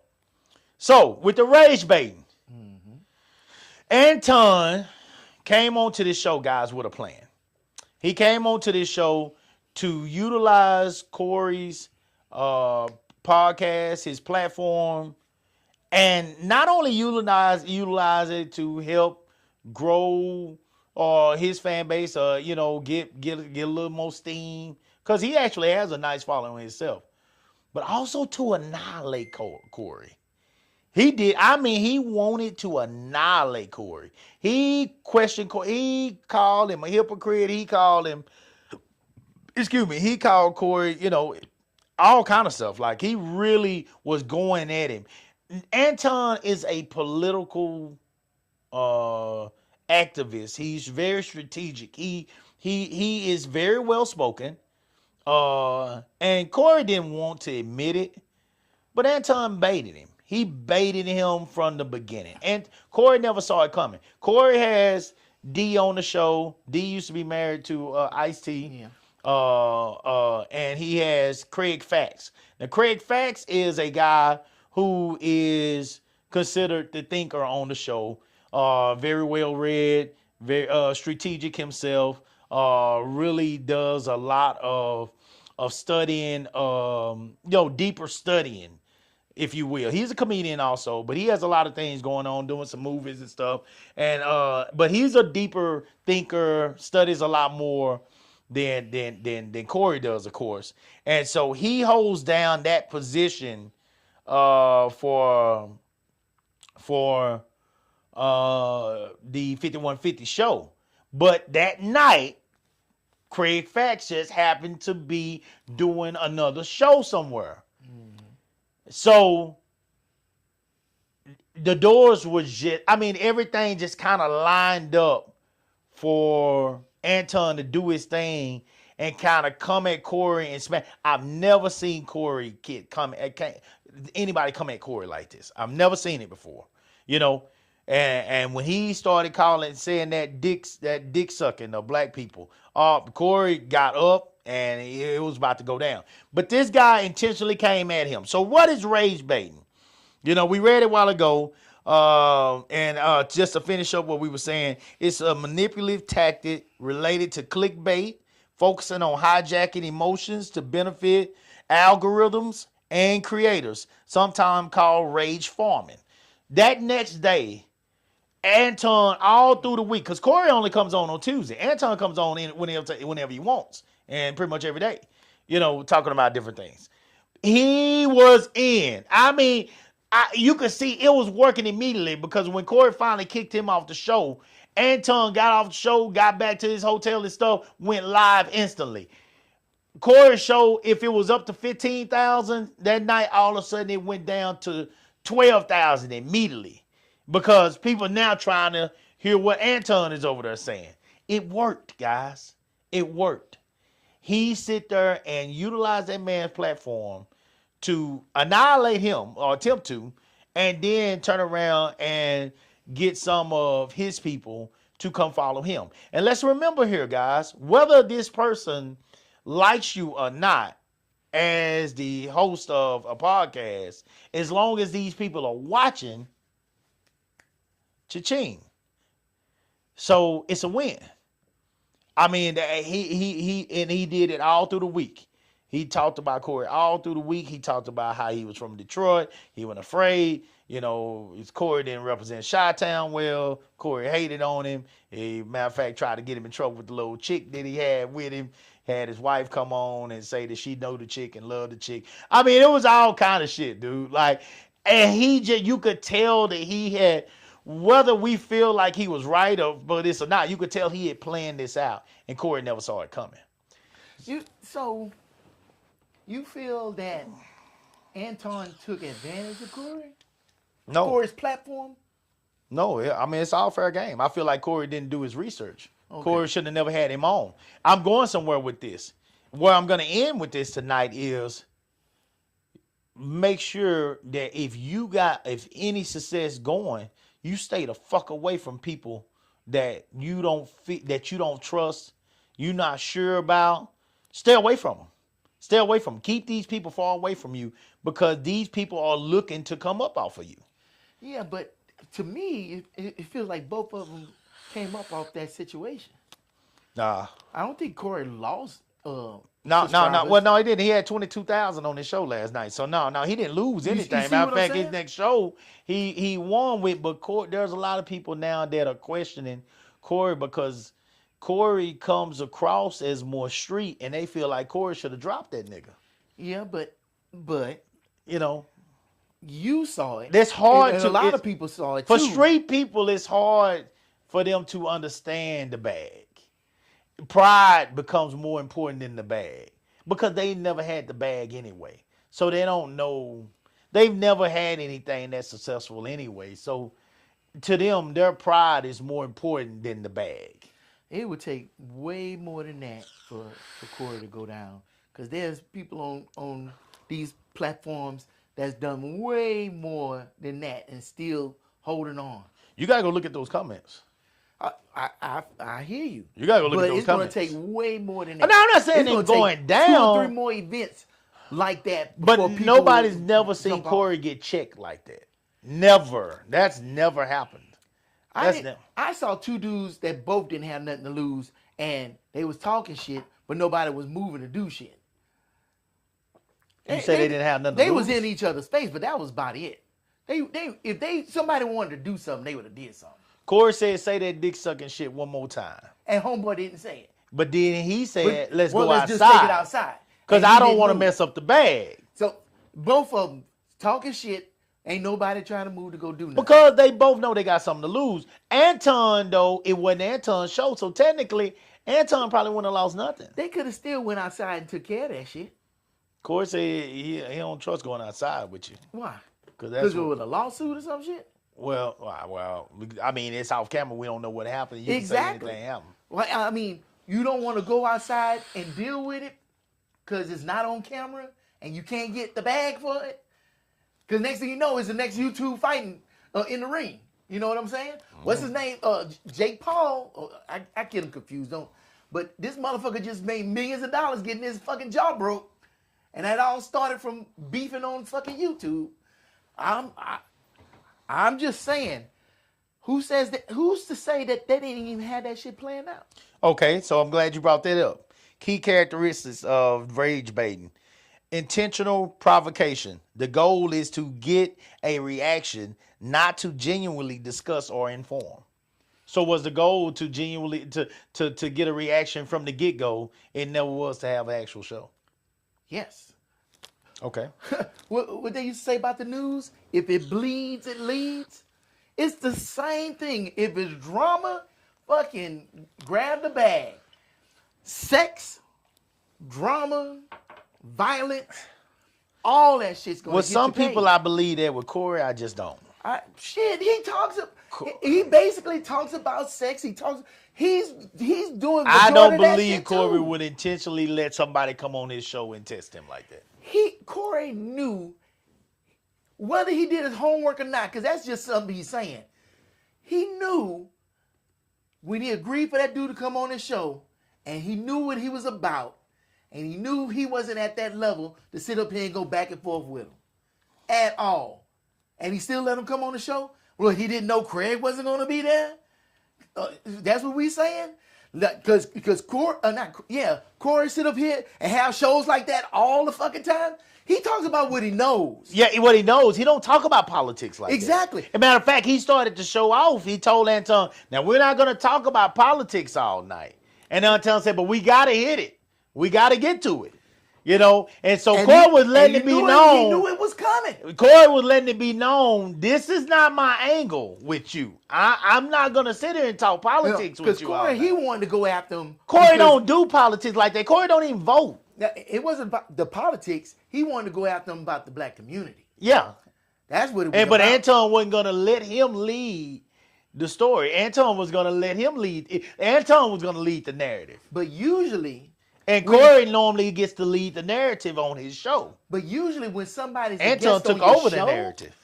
So with the rage baiting, Anton came onto this show, guys, with a plan. He came onto this show to utilize Corey's podcast, his platform, and not only utilize it to help grow his fan base, get a little more steam, because he actually has a nice following himself, but also to annihilate Corey. He did. I mean, he wanted to annihilate Corey. He questioned Corey. He called him a hypocrite. He called Corey, all kind of stuff. Like, he really was going at him. Anton is a political activist. He's very strategic. He is very well spoken. And Corey didn't want to admit it, but Anton baited him. He baited him from the beginning. And Corey never saw it coming. Corey has D on the show. D used to be married to Ice-T. And he has Craig Fax. Now, Craig Fax is a guy who is considered the thinker on the show. Very well read, very strategic himself. Really does a lot of studying, deeper studying, if you will. He's a comedian also, but he has a lot of things going on, doing some movies and stuff. And but he's a deeper thinker, studies a lot more than Corey does, of course. And so he holds down that position for the 5150 show. But that night, Craig Fax just happened to be doing another show somewhere. So the doors were just, everything just kind of lined up for Anton to do his thing and kind of come at Corey and smack. I've never seen Corey anybody come at Corey like this. I've never seen it before, And when he started saying that dick sucking of black people, Corey got up and it was about to go down. But this guy intentionally came at him. So what is rage baiting? We read it a while ago. And just to finish up what we were saying, it's a manipulative tactic related to clickbait, focusing on hijacking emotions to benefit algorithms and creators, sometimes called rage farming. That next day, Anton, all through the week, because Corey only comes on Tuesday. Anton comes on whenever he wants, and pretty much every day, talking about different things. He was in. You could see it was working immediately, because when Corey finally kicked him off the show, Anton got off the show, got back to his hotel and stuff, went live instantly. Corey's show, if it was up to 15,000 that night, all of a sudden it went down to 12,000 immediately, because people are now trying to hear what Anton is over there saying. It worked, guys. It worked. He sit there and utilize that man's platform to annihilate him, or attempt to, and then turn around and get some of his people to come follow him. And let's remember here, guys, whether this person likes you or not as the host of a podcast, as long as these people are watching, cha-ching. So it's a win. He did it all through the week. He talked about Corey all through the week. He talked about how he was from Detroit. He wasn't afraid. Corey didn't represent Chi-Town well. Corey hated on him. Matter of fact, tried to get him in trouble with the little chick that he had with him. Had his wife come on and say that she know the chick and love the chick. It was all kind of shit, dude. And you could tell that he had, whether we feel like he was right about this or not, you could tell he had planned this out, and Corey never saw it coming. You feel that Anton took advantage of Corey? No. Corey's platform? No, it's all fair game. I feel like Corey didn't do his research. Okay. Corey should have never had him on. I'm going somewhere with this. Where I'm going to end with this tonight is make sure that if any success going, you stay the fuck away from people that you don't trust, you're not sure about. Stay away from them. Stay away from them. Keep these people far away from you, because these people are looking to come up off of you. Yeah, but to me, it feels like both of them came up off that situation. Nah. I don't think Corey lost. No. Well, no, he didn't. He had 22,000 on his show last night. So no, he didn't lose anything. Matter of fact, his next show, he won with. But there's a lot of people now that are questioning Corey, because Corey comes across as more street, and they feel like Corey should have dropped that nigga. Yeah, but you saw it. That's hard and to. A lot of people saw it for too. For street people, it's hard for them to understand the bag. Pride becomes more important than the bag, because they never had the bag anyway. So they don't know. They've never had anything that's successful anyway. So to them, their pride is more important than the bag. It would take way more than that for Corey to go down, because there's people on these platforms that's done way more than that and still holding on. You gotta go look at those comments. I hear you. You gotta go look but at those it's comments. going to take way more than No, that. I'm not saying It's they're gonna take going 2 down. or 3 more events like that. before But people nobody's never seen jump off. Corey get checked like that. Never. That's never happened. I saw 2 dudes that both didn't have nothing to lose, and they was talking shit, but nobody was moving to do shit. You say they didn't have nothing to They was lose? in each other's face, but that was about it. If somebody wanted to do something, they would have did something. Corey said, say that dick sucking shit one more time. And homeboy didn't say it. But then he said, let's go let's outside. just take it outside. Because And he I don't didn't want to move. mess up the bag. So both of them talking shit. Ain't nobody trying to move to go do nothing. Because they both know they got something to lose. Anton, though, it wasn't Anton's show. So technically, Anton probably wouldn't have lost nothing. They could have still went outside and took care of that shit. Corey said he don't trust going outside with you. Why? Because Because it was a lawsuit or some shit? well, I mean, it's off camera. We don't know what happened. You Exactly. can say anything happened. Well, I mean, you don't want to go outside and deal with it because it's not on camera and you can't get the bag for it. Because next thing you know is the next YouTube fighting in the ring. You know what I'm saying? What's his name? Jake Paul. I get him confused, don't. But this motherfucker just made millions of dollars getting his fucking jaw broke. And that all started from beefing on fucking YouTube. I'm just saying, who's to say that they didn't even have that shit planned out? Okay, so I'm glad you brought that up. Key characteristics of rage baiting. Intentional provocation. The goal is to get a reaction, not to genuinely discuss or inform. So was the goal to genuinely to get a reaction from the get-go? It never was to have an actual show. Yes. Okay. What they used to say about the news? If it bleeds, it leads. It's the same thing. If it's drama, fucking grab the bag. Sex, drama, violence, all that shit's going to With some people, I believe that. With Corey, I just don't. He basically talks about sex. He's doing. I don't majority of that believe shit Corey too. would intentionally let somebody come on his show and test him like that. Corey knew whether he did his homework or not, because that's just something he's saying. He knew when he agreed for that dude to come on his show, and he knew what he was about, and he knew he wasn't at that level to sit up here and go back and forth with him at all. And he still let him come on the show? Well, he didn't know Craig wasn't going to be there? That's what we saying? Because Corey sit up here and have shows like that all the fucking time. He talks about what he knows. Yeah, what he knows. He don't talk about politics like Exactly. that. As a matter of fact, he started to show off. He told Anton, now we're not going to talk about politics all night. And Anton said, but we got to hit it. We got to get to it. You know? And so Corey was letting it be known. He knew it was coming. Corey was letting it be known, this is not my angle with you. I'm not going to sit here and talk politics with you all Corey, night. he wanted to go after him. Corey don't do politics like that. Corey don't even vote. It wasn't about the politics. He wanted to go after him about the black community. Yeah. That's what it was But about. Anton wasn't going to let him lead the story. Anton was going to let him lead. Anton was going to lead the narrative. But usually... And Corey normally gets to lead the narrative on his show. But usually when somebody's a Anton guest took on your over the show, narrative.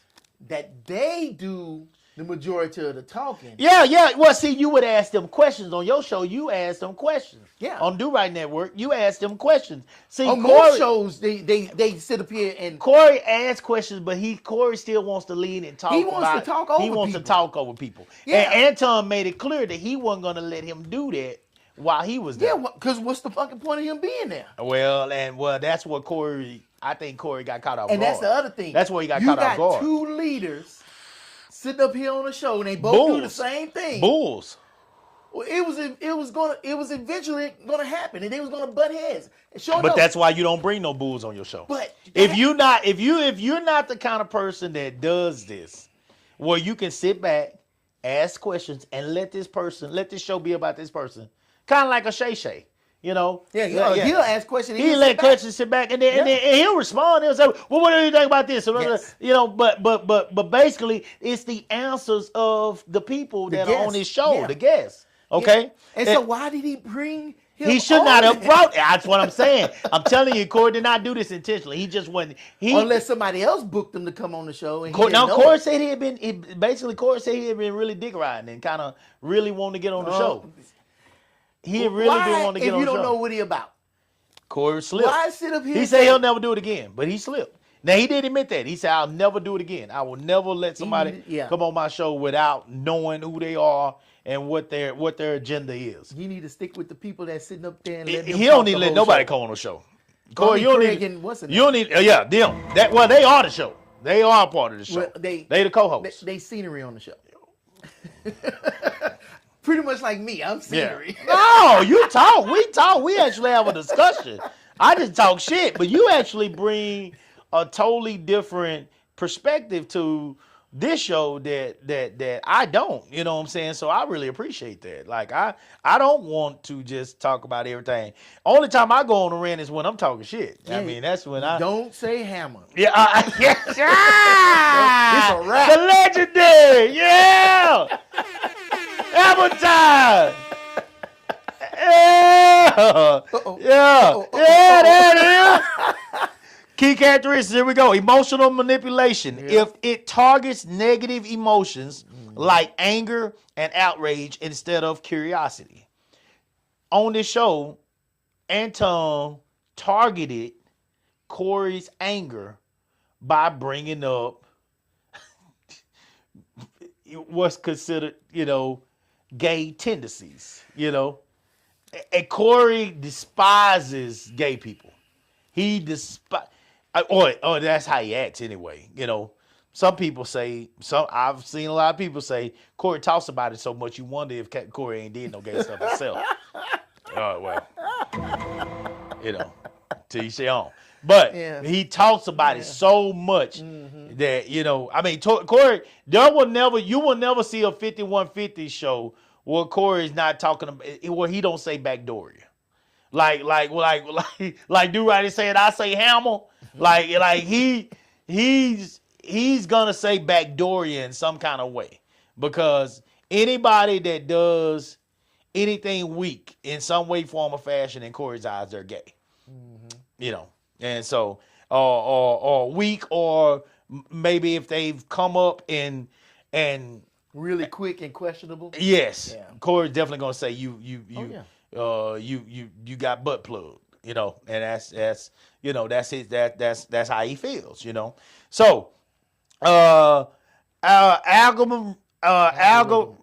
that they do the majority of the talking. Yeah. Well, see, you would ask them questions on your show. You ask them questions. Yeah. On Do Right Network, you ask them questions. See, On Corey, most shows, they sit up here and Corey asks questions, but Corey still wants to lead and talk. He wants to talk over He wants to people. talk over people. Yeah. And Anton made it clear that he wasn't going to let him do that while he was there. yeah, because what's the fucking point of him being there? Well, that's what Corey. I think Corey got caught off guard. And that's the other thing. That's where he got caught off guard. You got two leaders sitting up here on the show, and they both do the Bulls. same thing. Bulls. Well, it was eventually gonna happen, and they was gonna butt heads. And sure But enough, that's why you don't bring no bulls on your show. But if you're not the kind of person that does this, where you can sit back, ask questions, and let this show be about this person, kind of like a Shay Shay, you know? he'll ask questions. He'll let questions sit back, and then he'll respond. He'll say, "Well, what do you think about this?" Yes. You know, but basically, it's the answers of the people that are on guests. his show, Yeah. the guests. Okay, And so why did he bring He should not have brought. That's what I'm saying. I'm telling you, Corey did not do this intentionally. He just wasn't. Unless somebody else booked him to come on the show. And Corey said he had been. Corey said he had been really dick riding and kind of really wanting to get on the show. He really did want to get on the show. If you don't know what he about, Corey slipped. Why sit up here? He said he'll never do it again, but he slipped. Now he did admit that. He said, "I'll never do it again. I will never let somebody come on my show without knowing who they are and what their agenda is." You need to stick with the people that's sitting up there. And He don't need to let nobody come on the show. Corey, you don't need. Them. They are the show. They are a part of the show. Well, they the co-hosts. They scenery on the show. Pretty much like me. I'm scenery. Yeah. No, you talk. We talk. We actually have a discussion. I just talk shit, but you actually bring a totally different perspective to this show that I don't. You know what I'm saying? So I really appreciate that. Like I don't want to just talk about everything. Only time I go on the rant is when I'm talking shit. Yeah, I mean, that's when I don't say Hammer. Yeah, it's a rap. The legendary. Yeah. Hammer time. Yeah. There it is. Key characteristics, here we go. Emotional manipulation. Yeah. If it targets negative emotions like anger and outrage instead of curiosity. On this show, Anton targeted Corey's anger by bringing up what's considered, gay tendencies, And Corey despises gay people. He despises. Or that's how he acts anyway. Some people say, I've seen a lot of people say, Corey talks about it so much you wonder if Corey ain't did no gay stuff himself. Well, to each their own. But he talks about it so much that, Corey, you will never see a 5150 show where Corey's not talking about, where he don't say Backdooria. Like Do Right is saying, I say Hammer. He's gonna say Backdooria in some kind of way, because anybody that does anything weak in some way, form, or fashion in Corey's eyes, they're gay. Mm-hmm. And so or weak, or maybe if they've come up and really quick and questionable. Yes, Corey's definitely gonna say you got butt plugged. And that's his that's how he feels, So algorithm how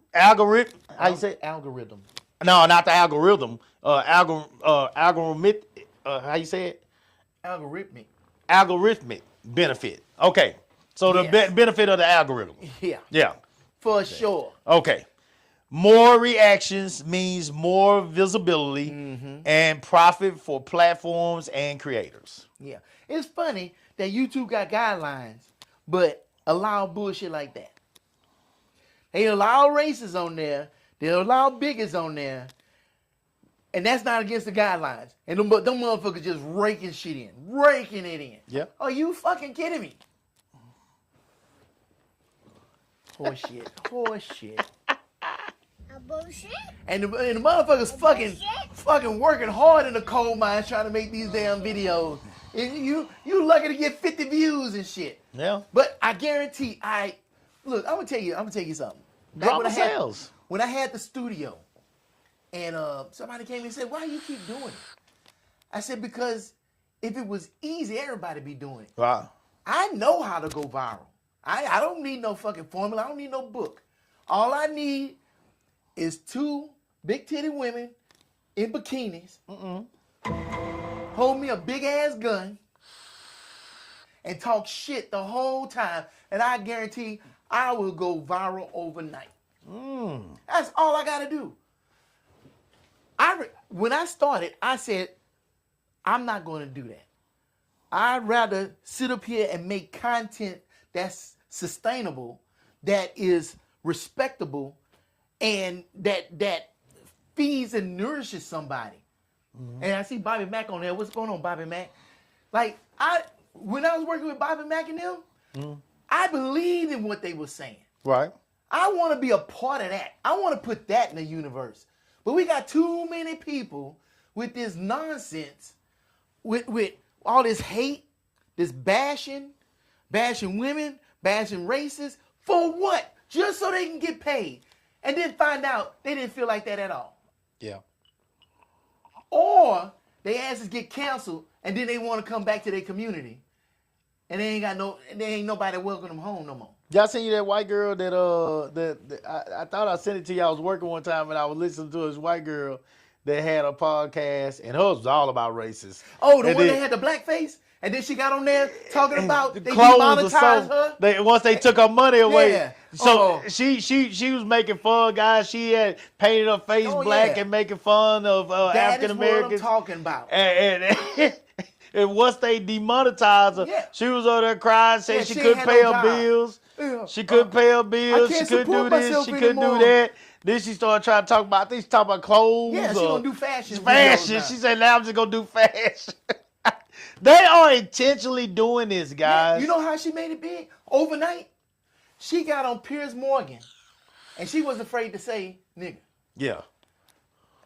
you say algorithm? No, not the algorithm. Algorithmic how you say it? Algorithmic benefit. Okay. So the benefit of the algorithm. Yeah. For sure. Okay. More reactions means more visibility and profit for platforms and creators. Yeah. It's funny that YouTube got guidelines, but allow bullshit like that. They allow races on there. They allow bigots on there. And that's not against the guidelines. And them motherfuckers just raking it in. Yeah. Are you fucking kidding me? Horse shit. Bullshit. And the motherfuckers fucking working hard in the coal mines trying to make these damn videos. And you lucky to get 50 views and shit. Yeah. But I guarantee I'm gonna tell you something. Drop the sales. When I had the studio and somebody came and said, "Why you keep doing it?" I said, because if it was easy, everybody be doing it. Wow. I know how to go viral. I don't need no fucking formula. I don't need no book. All I need is 2 big titty women in bikinis. Hold me a big ass gun and talk shit the whole time, and I guarantee I will go viral overnight. That's all I gotta do. When I started, I said, I'm not gonna do that. I'd rather sit up here and make content that's sustainable, that is respectable, and that feeds and nourishes somebody. And I see Bobby Mack on there. What's going on, Bobby Mack? Like, when I was working with Bobby Mack and them, I believed in what they were saying. Right. I want to be a part of that. I want to put that in the universe. But we got too many people with this nonsense, with all this hate, this bashing women, bashing races, for what? Just so they can get paid. And then find out they didn't feel like that at all. Yeah. Or they asses get canceled and then they want to come back to their community. And they ain't nobody welcome them home no more. Y'all seen that white girl that I thought I sent it to you. I was working one time and I was listening to this white girl that had a podcast and hers was all about racists. Oh, the And one then- that had the blackface? And then she got on there talking about they clothes or demonetized something. her. Once they took her money away. Yeah. So Oh. she was making fun, guys. She had painted her face Oh, black yeah. and making fun of That African is what I'm Americans. talking about. And once they demonetized her, Yeah. she was on there crying, saying Yeah, she she couldn't ain't pay had her no job. bills. Yeah. She couldn't pay her bills. I She can't couldn't do support this. myself She couldn't anymore. do that. Then she started trying to talk about, I think she talked about clothes. Yeah, she or gonna do fashion. fashion. videos now. She said, now I'm just going to do fashion. They are intentionally doing this, guys. You know how she made it big? Overnight, she got on Piers Morgan, and she was afraid to say nigga. Yeah.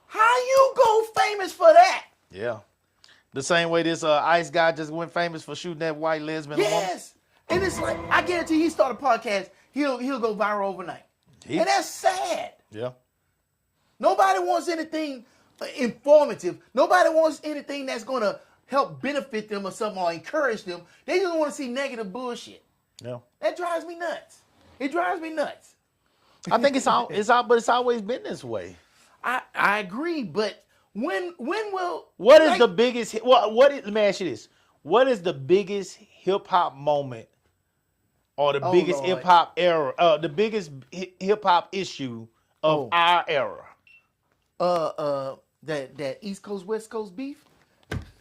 How you go famous for that? Yeah. The same way this ICE guy just went famous for shooting that white lesbian woman. Yes. And it's like, I guarantee he start a podcast, he'll go viral overnight. And that's sad. Yeah. Nobody wants anything informative. Nobody wants anything that's going to help benefit them or something or encourage them. They just want to see negative bullshit. Yeah. That drives me nuts. It drives me nuts. I think but it's always been this way. I agree, but when will What is like, the biggest? Let me ask you this: what is the biggest hip hop moment, or the biggest Lord. hip hop era? The biggest hip hop issue of our era. that East Coast West Coast beef?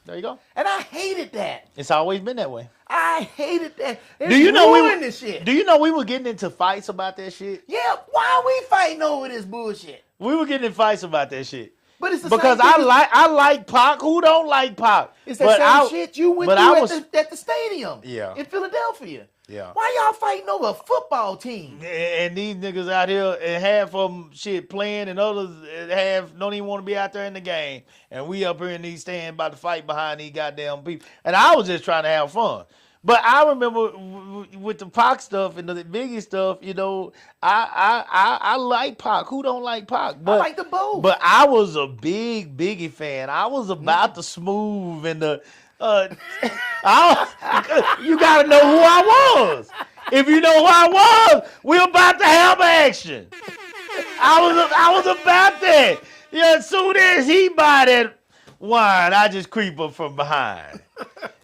There you go. And I hated that. It's always been that way. I hated that. Do you know we were this shit? Do you know we were getting into fights about that shit? Yeah, why are we fighting over this bullshit? We were getting in fights about that shit. But it's the Because same thing. I like Pac. Who don't like Pac? It's that same shit you went but through at the stadium Yeah. in Philadelphia. Yeah. Why y'all fighting over a football team? And these niggas out here, and half of them shit playing, and others half don't even want to be out there in the game. And we up here in these stands about to fight behind these goddamn people. And I was just trying to have fun. But I remember with the Pac stuff and the Biggie stuff, you know, I like Pac. Who don't like Pac? But, I like the both. But I was a big Biggie fan. I was about the smooth and the. You gotta know who I was. If you know who I was, we're about to have action. I was about that. Yeah, as soon as he buy that wine, I just creep up from behind.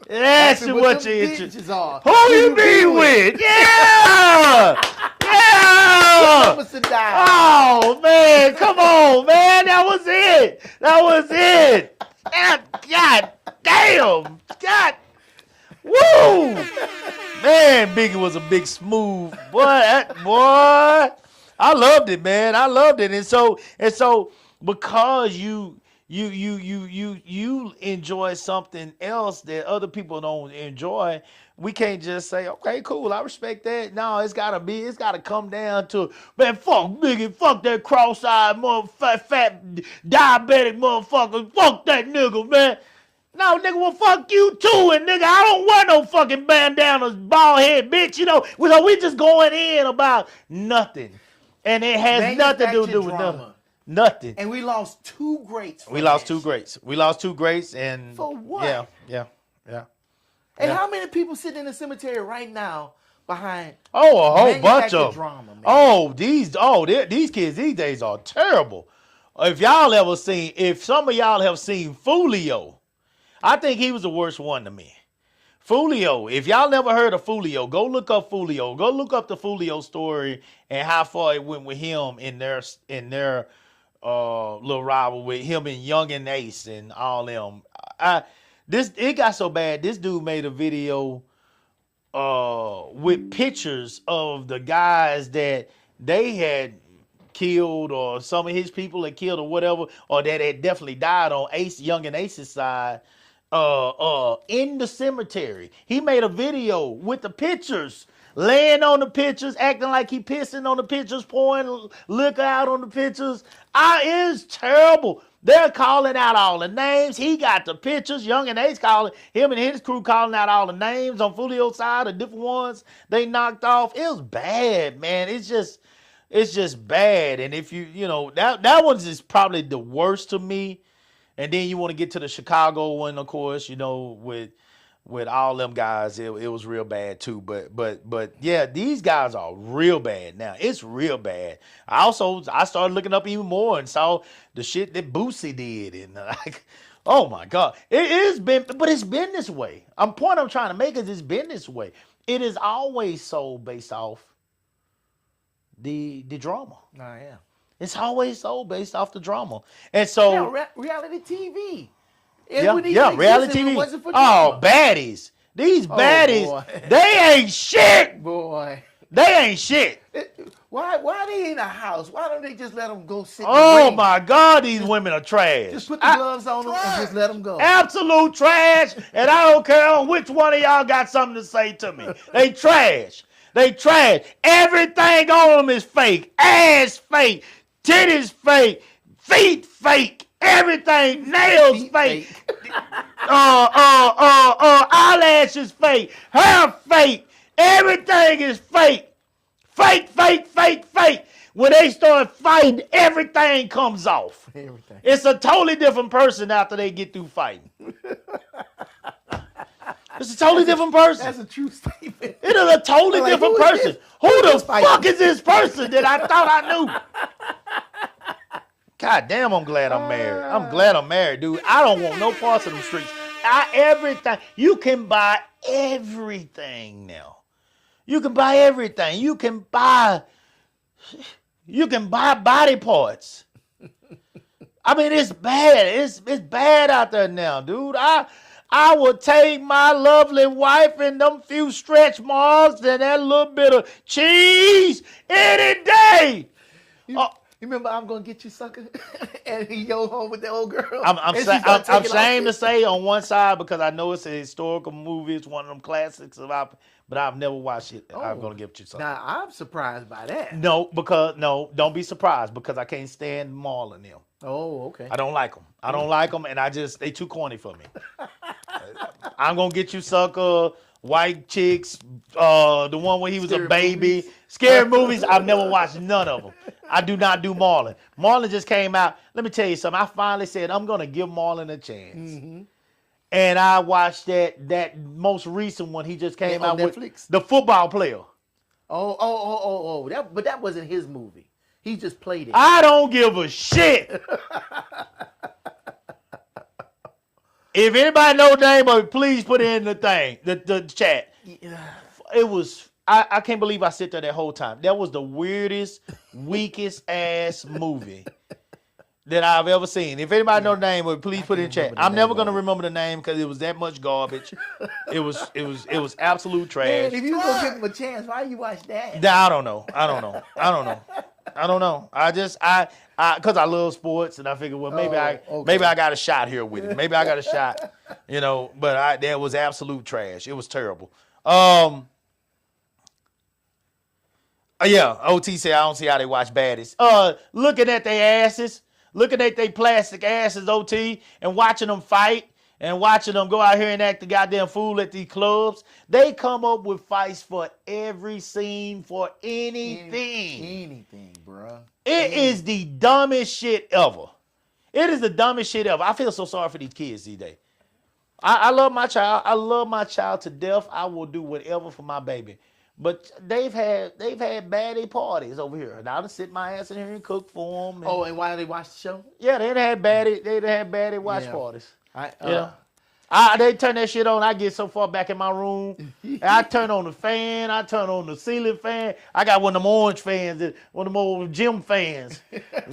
That's Asking what them you interested. bitches are. Who you be with? Yeah, yeah. Opposite die. Oh man, come on, man. That was it. That was it. God damn. God. Woo. Man, Biggie was a big smooth boy. Boy. I loved it, man. I loved it. And so because you enjoy something else that other people don't enjoy, we can't just say, okay, cool, I respect that. No, it's gotta come down to, man, fuck Biggie, fuck that cross-eyed fat diabetic motherfucker, fuck that nigga, man. No, nigga, well, fuck you too, and nigga, I don't wear no fucking bandanas, bald head, bitch, you know. So we just going in about nothing. And it has nothing to do with drama. nothing. And we lost two greats. We lost two greats. And For what? Yeah. And how many people sitting in the cemetery right now behind? Oh, a whole bunch manufactured of drama, man. These kids these days are terrible. If some of y'all have seen Fulio, I think he was the worst one to me. Fulio, if y'all never heard of Fulio, go look up Fulio. Go look up the Fulio story and how far it went with him in their little rival with him and Young and Ace and all them. It got so bad. This dude made a video with pictures of the guys that they had killed, or some of his people had killed, or whatever, or that had definitely died on Young and Ace's side. In the cemetery, he made a video with the pictures laying on the pictures, acting like he pissing on the pictures, pouring liquor out on the pictures. It's terrible. They're calling out all the names. He got the pictures. Young and Ace calling, him and his crew calling out all the names on Fulio's side, the different ones they knocked off. It was bad, man. It's just bad. And if you know, that one's is probably the worst to me. And then you want to get to the Chicago one, of course, you know, with all them guys, it was real bad too. But yeah, these guys are real bad now. It's real bad. I started looking up even more and saw the shit that Boosie did, and like, oh my God, it's been this way. Point I'm trying to make is it's been this way. It is always so based off the drama. Oh, yeah. It's always so based off the drama, and so reality TV. Reality TV. Oh, baddies. These baddies, they ain't shit. Boy. They ain't shit. Why they in a house? Why don't they just let them go sit in the Oh, ring? my God, these women are trash. Just put the gloves on them and just let them go. Absolute trash, and I don't care which one of y'all got something to say to me. They trash. They trash. Everything on them is fake. Ass fake. Titties fake. Feet fake. Everything, nails fake. Eyelashes fake. Hair fake. Everything is fake. Fake, fake, fake, fake. When they start fighting, everything comes off. Everything. It's a totally different person after they get through fighting. It's a totally different person. That's a true statement. It is a totally different person. Who the fuck is this person that I thought I knew? God damn, I'm glad I'm married. I'm glad I'm married, dude. I don't want no parts of them streets. Everything. You can buy everything now. You can buy everything. You can buy body parts. I mean, it's bad. It's bad out there now, dude. I would take my lovely wife and them few stretch marks and that little bit of cheese any day. You remember I'm Gonna Get You, Sucker? And he go home with the old girl. I'm ashamed to say on one side because I know it's a historical movie. It's one of them classics, but I've never watched it. I'm Gonna Get You, Sucker. Now, I'm surprised by that. No, don't be surprised because I can't stand Marlon them. Oh, okay. I don't like them. And they too corny for me. I'm Gonna Get You, Sucker. White Chicks, the one where he was a baby. Movies. Scary movies, I've never watched none of them. I do not do Marlon. Marlon just came out. Let me tell you something. I finally said, I'm going to give Marlon a chance. Mm-hmm. And I watched that most recent one he just came out with. Netflix? The football player. Oh. But that wasn't his movie. He just played it. I don't give a shit. If anybody knows the name of it, please put it in the thing, the chat. Yeah. It was, I can't believe I sit there that whole time. That was the weirdest, weakest ass movie that I've ever seen. If anybody knows the name of it, please put it in the chat. I'm never going to remember the name because it was that much garbage. It was absolute trash. Man, if you gonna give him a chance, why you watch that? I don't know. Because I love sports, and I figured, well, maybe I got a shot here with it. Maybe I got a shot, you know. But that was absolute trash. It was terrible. Yeah, OT said I don't see how they watch baddies. Looking at their asses, looking at their plastic asses, OT, and watching them fight. And watching them go out here and act the goddamn fool at these clubs. They come up with fights for every scene, for anything. Anything, bruh. It is the dumbest shit ever. It is the dumbest shit ever. I feel so sorry for these kids these days. I love my child. I love my child to death. I will do whatever for my baby. But they've had baddie parties over here. And I'll just sit my ass in here and cook for them. And and why they watch the show? Yeah, they'd had baddie watch parties. Yeah. They turn that shit on. I get so far back in my room. I turn on the fan. I turn on the ceiling fan. I got one of them orange fans, one of them old gym fans.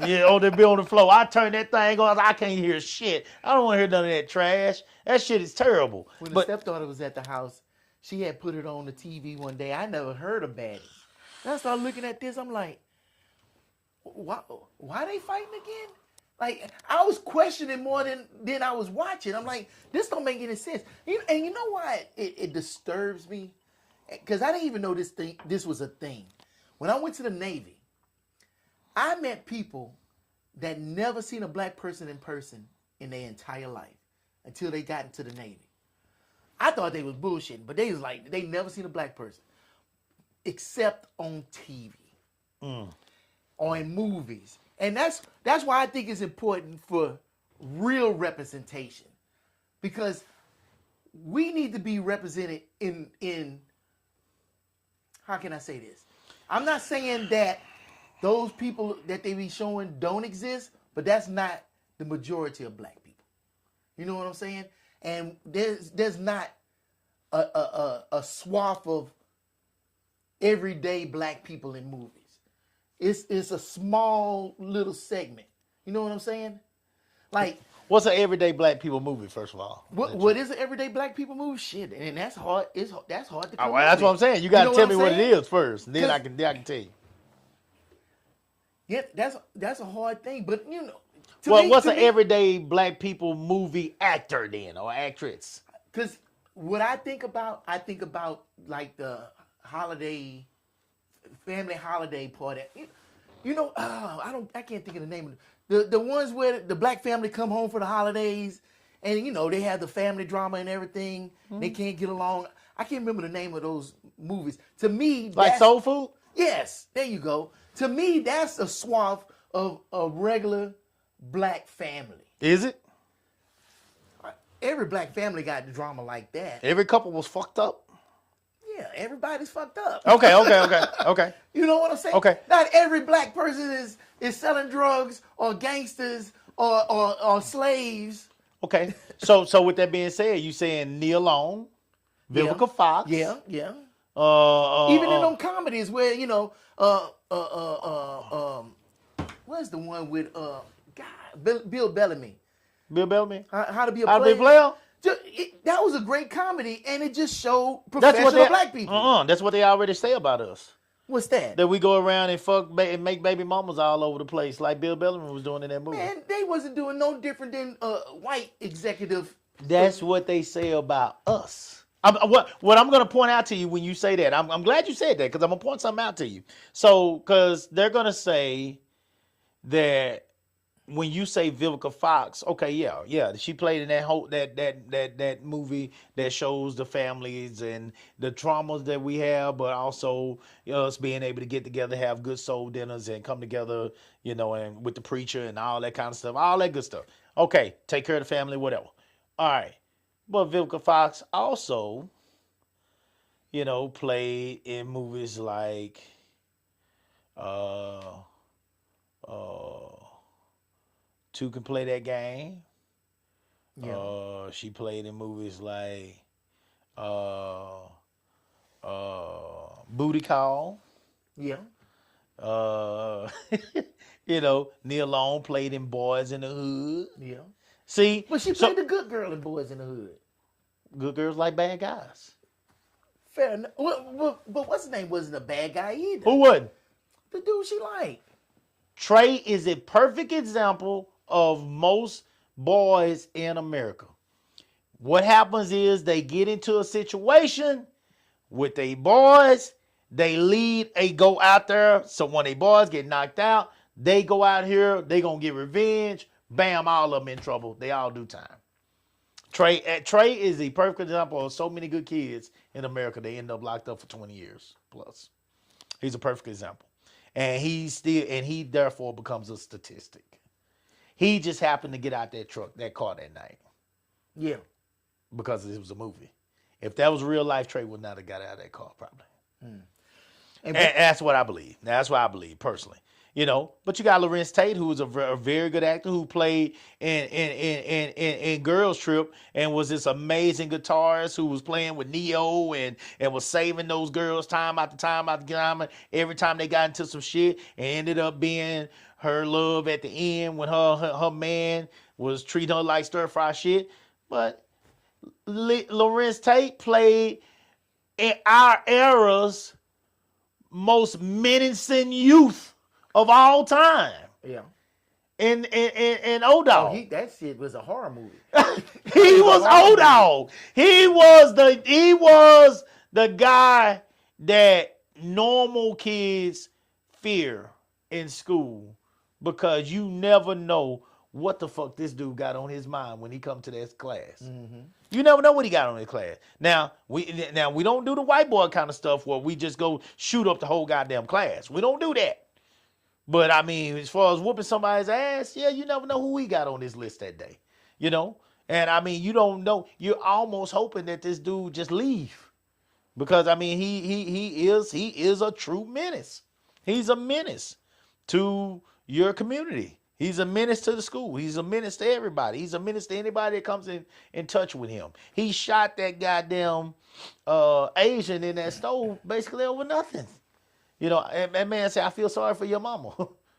Yeah, they be on the floor. I turn that thing on. I can't hear shit. I don't want to hear none of that trash. That shit is terrible. When the stepdaughter was at the house, she had put it on the TV one day. I never heard of baddies. And I started looking at this. I'm like, why they fighting again? Like, I was questioning more than I was watching. I'm like, this don't make any sense. And you know why it disturbs me? because I didn't even know this was a thing. When I went to the Navy, I met people that never seen a black person in person in their entire life until they got into the Navy. I thought they was bullshitting, but they was like, they never seen a black person except on TV or in movies. And that's why I think it's important for real representation, because we need to be represented in how can I say this? I'm not saying that those people that they be showing don't exist, but that's not the majority of black people. You know what I'm saying? And there's not a swath of everyday black people in movies. It's a small little segment. You know what I'm saying? Like, what's an everyday black people movie? First of all, what is an everyday black people movie? Shit, and that's hard. That's hard to come up that's with. what I'm saying. You got to know tell what me I'm what it saying? is first. Then I can tell you. Yeah, that's a hard thing. But you know, What's an everyday black people movie actor then or actress? Because what I think about like the family holiday party. You know, I can't think of the name of the ones where the black family come home for the holidays, and you know they have the family drama and everything. They can't get along. I can't remember the name of those movies. To me, Like Soul Food? Yes, there you go. To me, that's a swath of a regular black family. Is it? Every black family got drama like that. Every couple was fucked up. Yeah, everybody's fucked up. Okay. You know what I'm saying? Okay. Not every black person is selling drugs or gangsters or slaves. Okay. So with that being said, you saying Nia Long, Vivica Fox. Yeah. Even Even in them comedies where, you know, what's the one with Bill Bellamy? Bill Bellamy? How to Be a How to Be a Player? Player? That was a great comedy, and it just showed professional black people. That's what they already say about us. What's that? That we go around and fuck and make baby mamas all over the place, like Bill Bellamy was doing in that movie. Man, they wasn't doing no different than white executive. That's what they say about us. What I'm going to point out to you when you say that, I'm glad you said that, because I'm going to point something out to you. So, because they're going to say that when you say Vivica Fox, okay, yeah, she played in that movie that shows the families and the traumas that we have, but also us being able to get together, have good soul dinners, and come together, you know, and with the preacher and all that kind of stuff, all that good stuff. Okay, take care of the family, whatever. All right, but Vivica Fox also, you know, played in movies like, Two Can Play That Game. Yeah. She played in movies like Booty Call. Yeah. You know, Nia Long played in Boys in the Hood. Yeah. See, But she played the good girl in Boys in the Hood. Good girls like bad guys. Fair enough. But what's his name wasn't a bad guy either. Who wouldn't? The dude she liked. Trey is a perfect example of most boys in America. What happens is they get into a situation with their boys, they go out there, so when their boys get knocked out, they go out here, they gonna get revenge, bam, all of them in trouble. They all do time. Trey is a perfect example of so many good kids in America, they end up locked up for 20 years plus. He's a perfect example. And he therefore becomes a statistic. He just happened to get out that car that night. Yeah. Because it was a movie. If that was real life, Trey would not have got out of that car probably. And that's what I believe. That's what I believe personally. You know, but you got Lorenz Tate, who was a very good actor, who played in Girls Trip and was this amazing guitarist who was playing with Neo and was saving those girls time after time after time. Every time they got into some shit, and ended up being her love at the end when her man was treating her like stir fry shit. But Lorenz Tate played in our era's most menacing youth of all time. Yeah. In O-Dog. That shit was a horror movie. He was O-Dog. He was the guy that normal kids fear in school because you never know what the fuck this dude got on his mind when he come to this class. You never know what he got on his class. Now we don't do the white boy kind of stuff where we just go shoot up the whole goddamn class. We don't do that. But I mean, as far as whooping somebody's ass, yeah, you never know who he got on his list that day. You know? And I mean, you don't know. You're almost hoping that this dude just leave. Because I mean, he is a true menace. He's a menace to your community. He's a menace to the school. He's a menace to everybody. He's a menace to anybody that comes in touch with him. He shot that goddamn Asian in that stove basically over nothing. You know, and that man said, I feel sorry for your mama.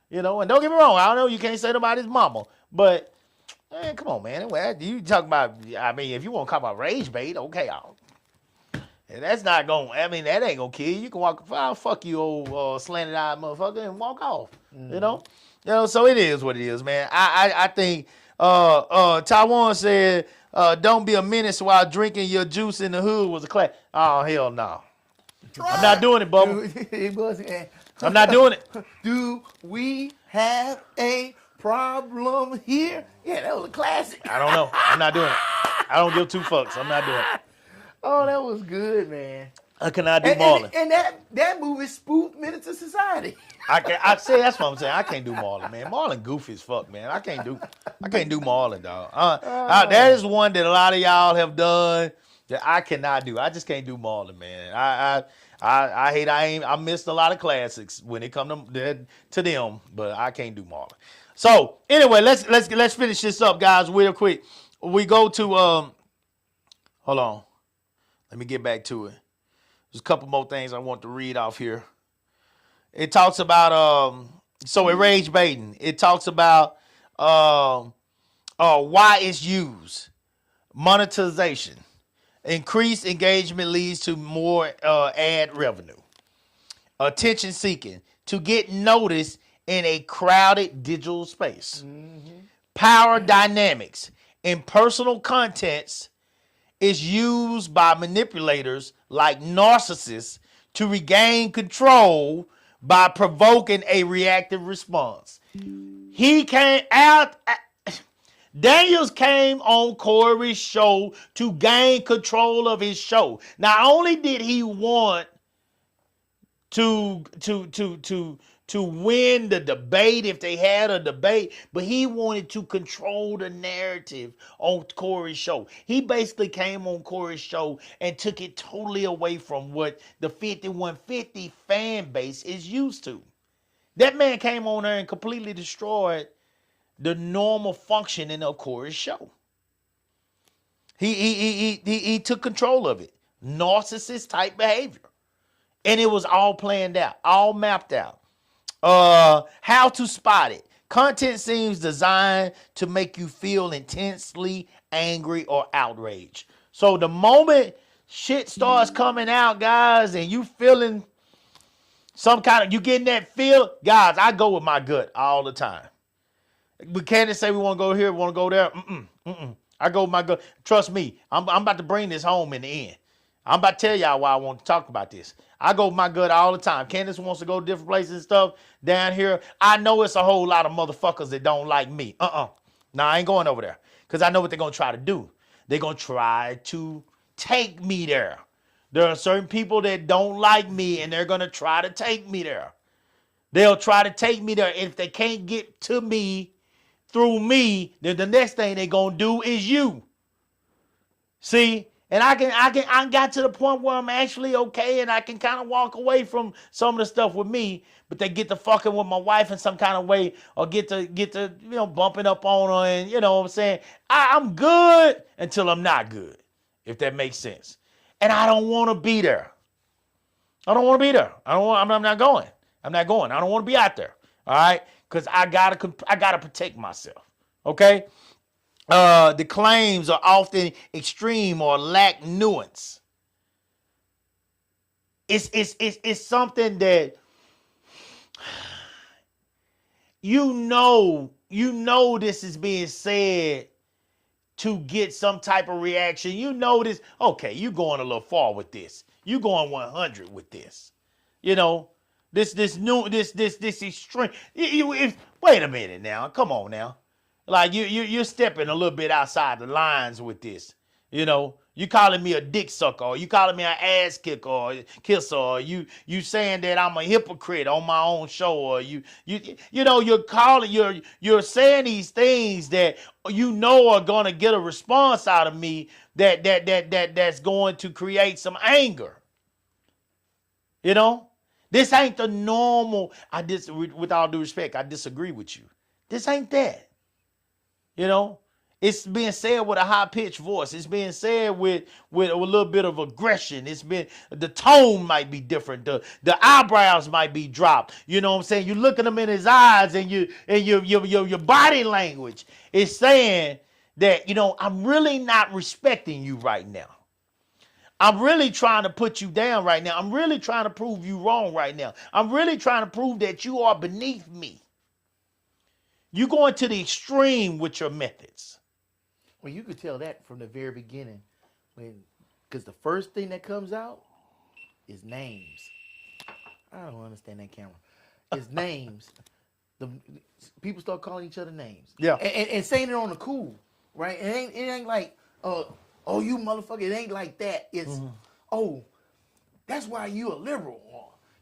You know, and don't get me wrong, I don't know you can't say nobody's mama, but man, come on, man. Anyway, you talk about, I mean, if you want to talk about rage bait, okay, and that's not going, I mean, that ain't going to kill you. You can walk, fuck you, old slanted eyed motherfucker, and walk off. You know? So it is what it is, man. I think Taiwan said, don't be a menace while drinking your juice in the hood was a class. Oh, hell no. I'm not doing it, Bubba. It wasn't. I'm not doing it. Do we have a problem here? Yeah, that was a classic. I don't know. I'm not doing it. I don't give two fucks. I'm not doing it. Oh, that was good, man. I cannot do Marlon. And that movie spoofed Menace to Society. I say that's what I'm saying. I can't do Marlon, man. Marlon goofy as fuck, man. I can't do Marlon, dog. That is one that a lot of y'all have done that I cannot do. I just can't do Marlon, man. I missed a lot of classics when it come to them, but I can't do Marlon. So anyway, let's finish this up, guys, real quick. We go to hold on. Let me get back to it. There's a couple more things I want to read off here. It talks about so in rage baiting, it talks about why it's used. Monetization. Increased engagement leads to more ad revenue. Attention seeking. To get noticed in a crowded digital space. Power dynamics. Impersonal contents is used by manipulators like narcissists to regain control by provoking a reactive response. He came out. Daniels came on Corey's show to gain control of his show. Not only did he want to win the debate if they had a debate, but he wanted to control the narrative on Corey's show. He basically came on Corey's show and took it totally away from what the 5150 fan base is used to. That man came on there and completely destroyed the normal functioning of Corey's show. He took control of it. Narcissist type behavior. And it was all planned out, all mapped out. How to spot it. Content seems designed to make you feel intensely angry or outraged. So the moment shit starts coming out, guys, and you feeling some kind of, you getting that feel, guys, I go with my gut all the time. We can't say we want to go here, we want to go there. I go with my gut. Trust me, I'm about to bring this home in the end. I'm about to tell y'all why I want to talk about this. I go with my gut all the time. Candace wants to go to different places and stuff down here. I know it's a whole lot of motherfuckers that don't like me. Nah, I ain't going over there. Because I know what they're going to try to do. They're going to try to take me there. There are certain people that don't like me, and they're going to try to take me there. They'll try to take me there. If they can't get to me through me, then the next thing they're going to do is you. See? And I got to the point where I'm actually okay, and I can kind of walk away from some of the stuff with me, but they get to fucking with my wife in some kind of way, or get to bumping up on her, and you know what I'm saying? I'm good until I'm not good, if that makes sense. And I don't want to be there. I don't want to be there. I'm not going. I'm not going. I don't want to be out there. All right? Because I gotta protect myself. Okay? The claims are often extreme or lack nuance. It's something that you know this is being said to get some type of reaction. You know this. Okay, you going a little far with this. You going 100 with this. You know, this extreme. Wait a minute now. Come on now. Like you're stepping a little bit outside the lines with this. You know, you calling me a dick sucker, or you calling me an ass kicker or kisser, or you saying that I'm a hypocrite on my own show, or you know, you're saying these things that you know are gonna get a response out of me that's going to create some anger. You know, this ain't the normal. With all due respect, I disagree with you. This ain't that. You know, it's being said with a high-pitched voice. It's being said with a little bit of aggression. The tone might be different. The eyebrows might be dropped. You know what I'm saying? You look at him in his eyes, and your body language is saying that, you know, I'm really not respecting you right now. I'm really trying to put you down right now. I'm really trying to prove you wrong right now. I'm really trying to prove that you are beneath me. You're going to the extreme with your methods. Well, you could tell that from the very beginning, because the first thing that comes out is names. I don't understand that camera. It's names. The people start calling each other names. Yeah. And saying it on the cool, right? It ain't like, oh, you motherfucker. It ain't like that. It's, oh, that's why you a liberal.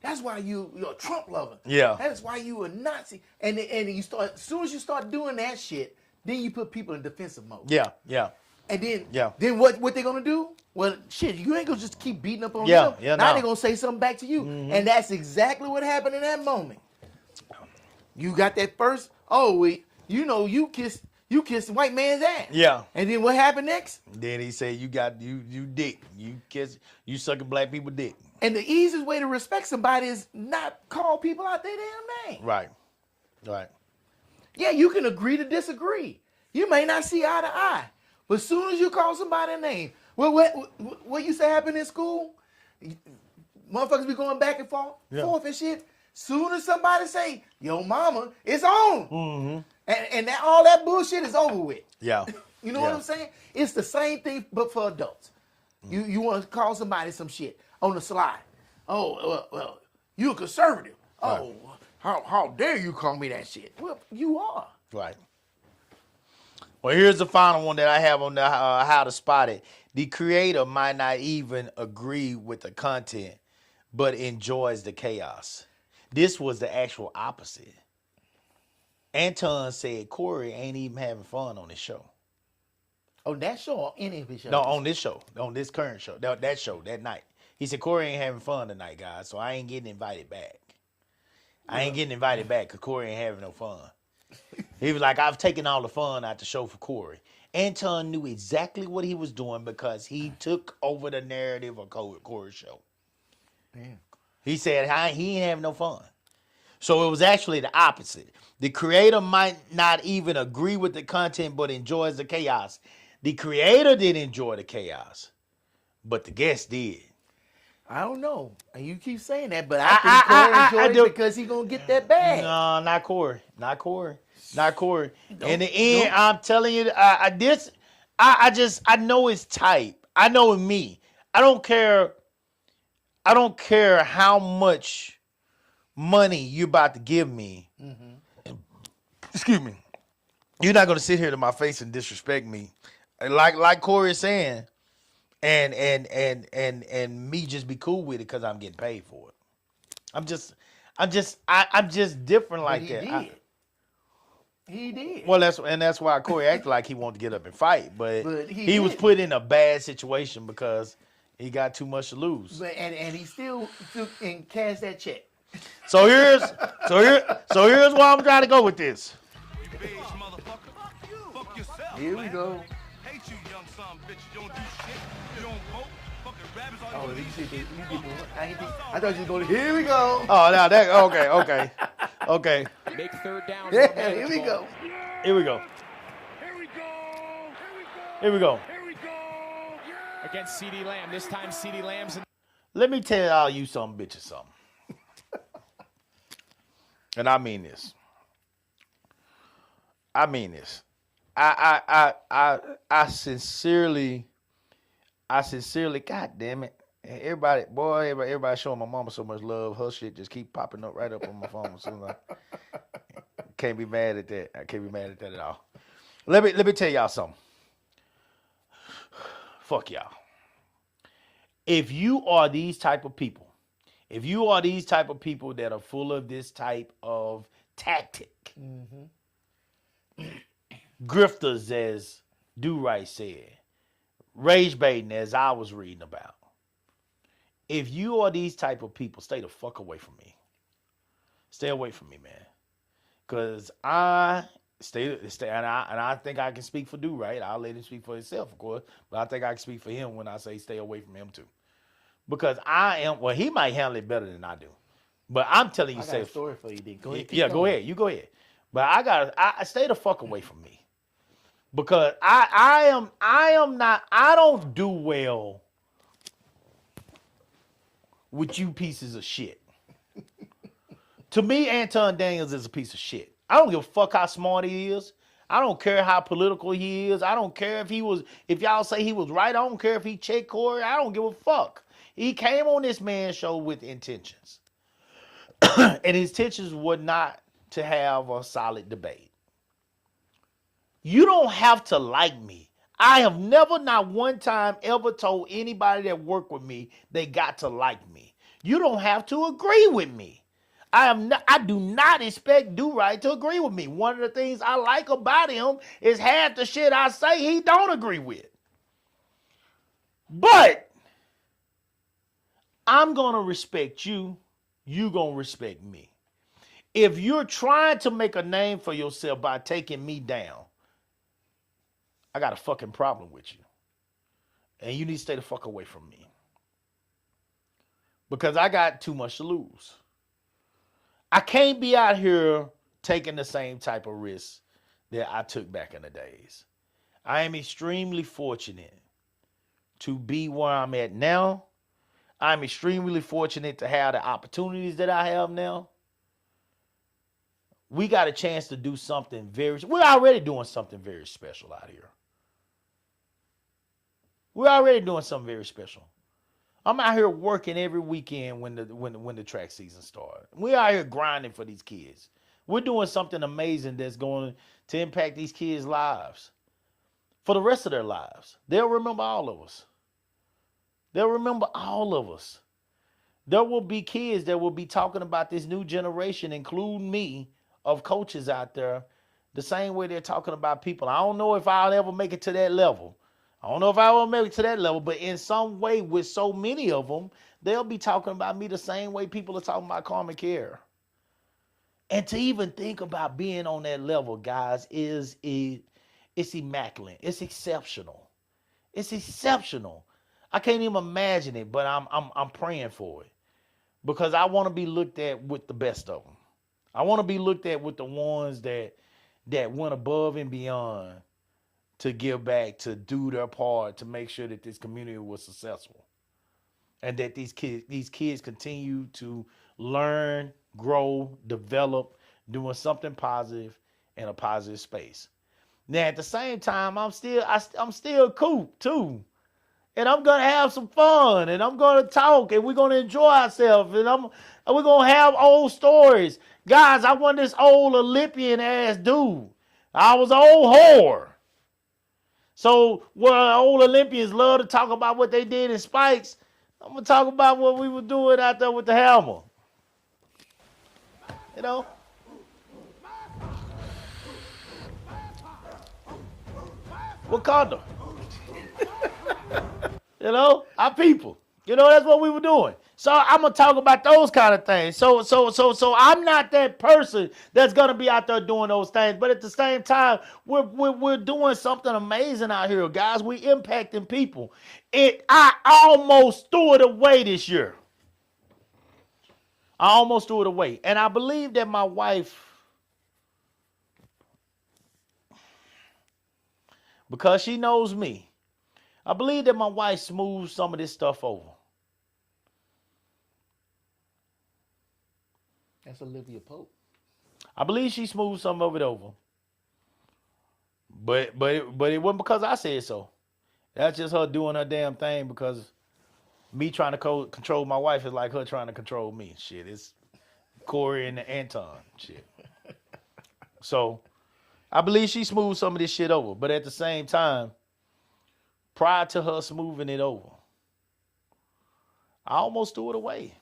That's why you're a Trump lover. Yeah. That's why you a Nazi. And you start, as soon as you start doing that shit, then you put people in defensive mode. Yeah, yeah. And then what they gonna do? Well, shit, you ain't gonna just keep beating up on them. Yeah, now no. they gonna say something back to you. And that's exactly what happened in that moment. You got that first, you kissed the white man's ass. Yeah. And then what happened next? Then he said, you dick. You sucking black people dick. And the easiest way to respect somebody is not call people out their damn name. Right. Yeah, you can agree to disagree. You may not see eye to eye. But as soon as you call somebody a name, what you say happened in school? Motherfuckers be going back and forth and shit. Soon as somebody say, yo mama, it's on. Mm-hmm. And all that bullshit is over with. Yeah. You know what I'm saying? It's the same thing, but for adults. You want to call somebody some shit on the slide. Oh, well, you a conservative. Oh, how dare you call me that shit? Well, you are. Right. Well, here's the final one that I have on the how to spot it. The creator might not even agree with the content, but enjoys the chaos. This was the actual opposite. Anton said Corey ain't even having fun on this show. On that show or any of his shows? No, on this show. On this current show. That show, that night. He said, Corey ain't having fun tonight, guys, so I ain't getting invited back. I ain't getting invited back because Corey ain't having no fun. He was like, I've taken all the fun out the show for Corey. Anton knew exactly what he was doing because he took over the narrative of Corey's show. Damn. He said he ain't having no fun. So it was actually the opposite. The creator might not even agree with the content, but enjoys the chaos. The creator didn't enjoy the chaos, but the guest did. I don't know. And you keep saying that, but I think Corey enjoyed it because he's going to get that bag. No, not Corey. Not Corey. In the end, I'm telling you, I know it's type. I know me. I don't care how much money you're about to give me. Mm-hmm. Excuse me. You're not going to sit here to my face and disrespect me. Like Corey is saying, and me just be cool with it because I'm getting paid for it. I'm just different like that. He did. Well, that's why Corey acted like he wanted to get up and fight, but he was put in a bad situation because he got too much to lose. But, and he still took and cashed that check. So here's where I'm trying to go with this. You beige motherfucker. Fuck yourself. Here we go. Hate you, young son of a bitch. You don't do shit. You don't vote. Fucking rabbits all Oh, you you get I thought you was going, here we go. Oh, now that okay. Make third down. Yeah, more manageable. Here we go. Here we go. Against CeeDee Lamb. This time CeeDee Lamb's in. Let me tell all you some bitches something. And I mean this. I sincerely, God damn it. And everybody showing my mama so much love. Her shit just keep popping up right up on my phone. So can't be mad at that. I can't be mad at that at all. Let me tell y'all something. Fuck y'all. If you are these type of people, that are full of this type of tactic, grifters, as Do-Right said, rage baiting, as I was reading about. If you are these type of people, stay the fuck away from me. Stay away from me, man. Cause I and I think I can speak for Do-Right. I'll let him speak for himself, of course, but I think I can speak for him when I say stay away from him too. Because he might handle it better than I do. But I'm telling you, I got a story for you, then. Go ahead. Yeah, go ahead. You go ahead. But I stay the fuck away from me. Because I don't do well with you pieces of shit. To me, Anton Daniels is a piece of shit. I don't give a fuck how smart he is. I don't care how political he is. I don't care if y'all say he was right. I don't care if he checked Corey. I don't give a fuck. He came on this man's show with intentions. And his intentions were not to have a solid debate. You don't have to like me. I have never, not one time, ever told anybody that worked with me they got to like me. You don't have to agree with me. I do not expect Do-Right to agree with me. One of the things I like about him is half the shit I say he don't agree with. But I'm going to respect you. You going to respect me. If you're trying to make a name for yourself by taking me down, I got a fucking problem with you. And you need to stay the fuck away from me. Because I got too much to lose. I can't be out here taking the same type of risks that I took back in the days. I am extremely fortunate to be where I'm at now. I'm extremely fortunate to have the opportunities that I have now. We got a chance to do something we're already doing something very special out here. We're already doing something very special. I'm out here working every weekend when the track season starts. We're out here grinding for these kids. We're doing something amazing that's going to impact these kids' lives for the rest of their lives. They'll remember all of us. They'll remember all of us. There will be kids that will be talking about this new generation, including me, of coaches out there, the same way they're talking about people. I don't know if I'll ever make it to that level. But in some way, with so many of them, they'll be talking about me the same way people are talking about Carmen Care. And to even think about being on that level, guys, it's immaculate. It's exceptional. It's exceptional. I can't even imagine it, but I'm praying for it because I want to be looked at with the best of them. I want to be looked at with the ones that went above and beyond to give back, to do their part, to make sure that this community was successful. And that these kids continue to learn, grow, develop, doing something positive in a positive space. Now, at the same time, I'm still Coop too. And I'm going to have some fun, and I'm going to talk, and we're going to enjoy ourselves, and we're going to have old stories. Guys, I wasn't this old Olympian ass dude. I was an old whore. So where old Olympians love to talk about what they did in spikes, I'm going to talk about what we were doing out there with the hammer. You know? Wakanda. You know? Our people. You know, that's what we were doing. So I'm going to talk about those kind of things. So I'm not that person that's going to be out there doing those things. But at the same time, we're doing something amazing out here, guys. We're impacting people. I almost threw it away this year. I almost threw it away. And I believe that my wife, because she knows me, I believe that my wife smoothed some of this stuff over. That's Olivia Pope. I believe she smoothed some of it over. But it wasn't because I said so. That's just her doing her damn thing because Me trying to control my wife is like her trying to control me. Shit, it's Corey and Anton. Shit. So I believe she smoothed some of this shit over. But at the same time, prior to her smoothing it over, I almost threw it away.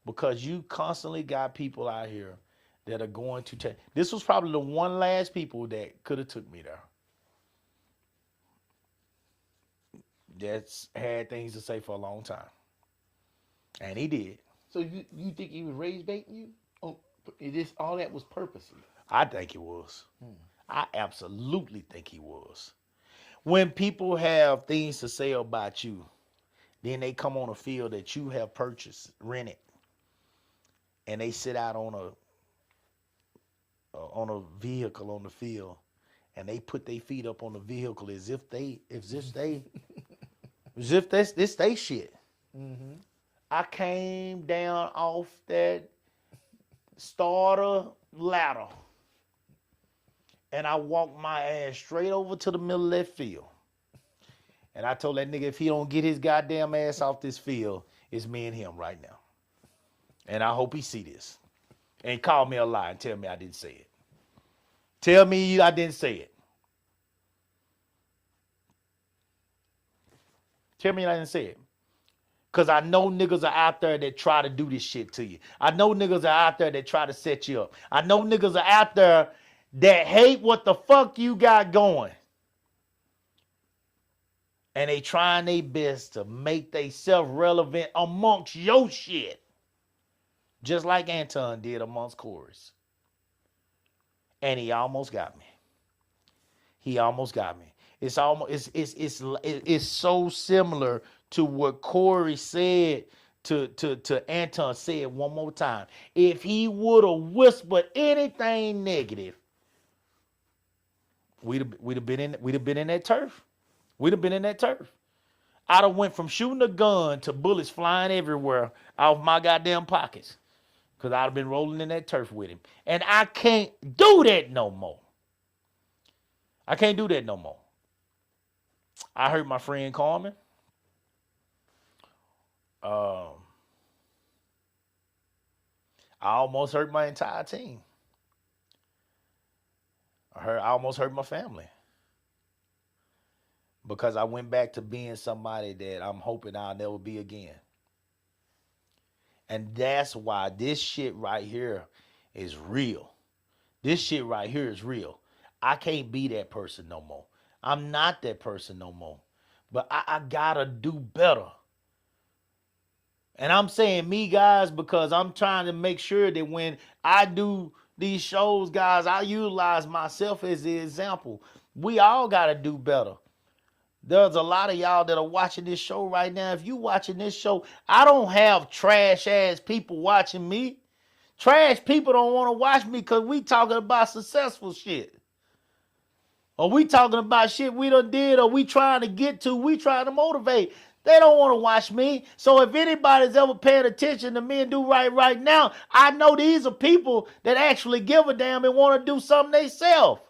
Because you constantly got people out here that are going to take. This was probably the one last people that could have took me there. That's had things to say for a long time. And he did. So you think he was rage baiting you? Oh, all that was purposely. I think it was. I absolutely think he was. When people have things to say about you, then they come on a field that you have purchased, rented, and they sit out on a vehicle on the field, and they put their feet up on the vehicle as if this they shit. Mm-hmm. I came down off that starter ladder, and I walked my ass straight over to the middle of that field. And I told that nigga, if he don't get his goddamn ass off this field, it's me and him right now. And I hope he see this. And call me a lie and tell me I didn't say it. Tell me I didn't say it. Tell me I didn't say it. Because I know niggas are out there that try to do this shit to you. I know niggas are out there that try to set you up. I know niggas are out there that hate what the fuck you got going. And they trying their best to make they self-relevant amongst your shit. Just like Anton did amongst Corey's. And he almost got me. It's so similar to what Corey said to Anton. Said one more time. If he would have whispered anything negative, we'd have been in that turf. We'd have been in that turf. I'd have went from shooting a gun to bullets flying everywhere out of my goddamn pockets. Because I'd have been rolling in that turf with him. And I can't do that no more. I hurt my friend Carmen. I almost hurt my entire team. I almost hurt my family. Because I went back to being somebody that I'm hoping I'll never be again. And that's why this shit right here is real. I can't be that person no more. I'm not that person no more. But I gotta do better. And I'm saying me, guys, because I'm trying to make sure that when I do these shows, guys, I utilize myself as the example. We all gotta do better. There's a lot of y'all that are watching this show right now. If you watching this show, I don't have trash ass people watching me. Trash people don't want to watch me because we talking about successful shit. Or we talking about shit we done did or we trying to get to. We trying to motivate. They don't want to watch me. So if anybody's ever paying attention to me and do right now, I know these are people that actually give a damn and want to do something themselves.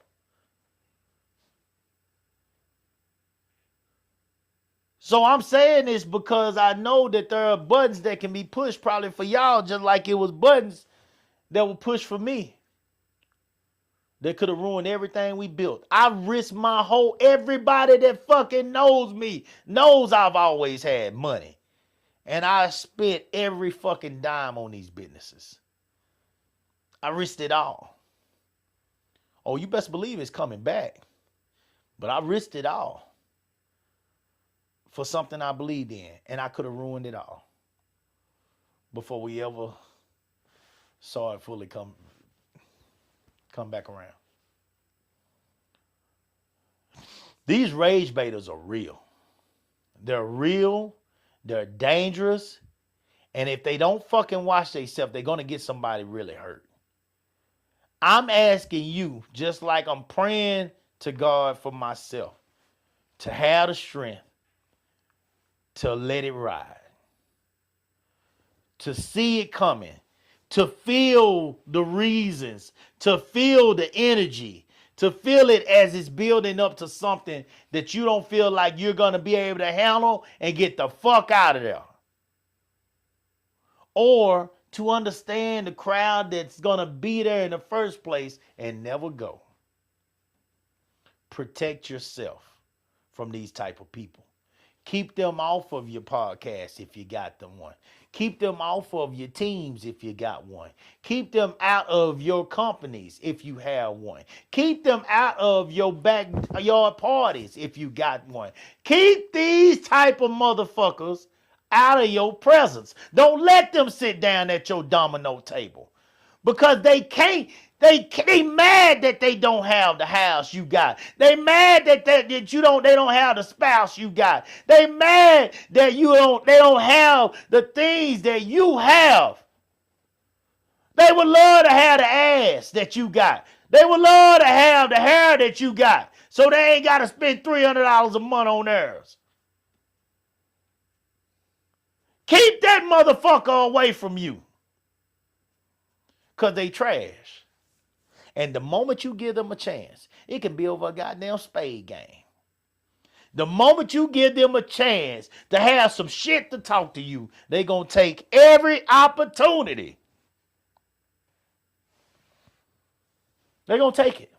So I'm saying this because I know that there are buttons that can be pushed probably for y'all just like it was buttons that were pushed for me. That could have ruined everything we built. I risked everybody that fucking knows me knows I've always had money. And I spent every fucking dime on these businesses. I risked it all. Oh, you best believe it's coming back. But I risked it all. For something I believed in, and I could have ruined it all before we ever saw it fully come back around. These rage baiters are real. They're real, they're dangerous, and if they don't fucking watch themselves, they're gonna get somebody really hurt. I'm asking you, just like I'm praying to God for myself, to have the strength to let it ride, to see it coming, to feel the reasons, to feel the energy, to feel it as it's building up to something that you don't feel like you're going to be able to handle and get the fuck out of there. Or to understand the crowd that's going to be there in the first place and never go. Protect yourself from these type of people. Keep them off of your podcast if you got them one. Keep them off of your teams if you got one. Keep them out of your companies if you have one. Keep them out of your backyard parties if you got one. Keep these type of motherfuckers out of your presence. Don't let them sit down at your domino table. Because they can't, they mad that they don't have the house you got. They mad that they don't have the spouse you got. They mad that they don't have the things that you have. They would love to have the ass that you got. They would love to have the hair that you got. So they ain't got to spend $300 a month on theirs. Keep that motherfucker away from you. Because they trash. And the moment you give them a chance, it can be over a goddamn spade game. The moment you give them a chance to have some shit to talk to you, they going to take every opportunity. They're going to take it.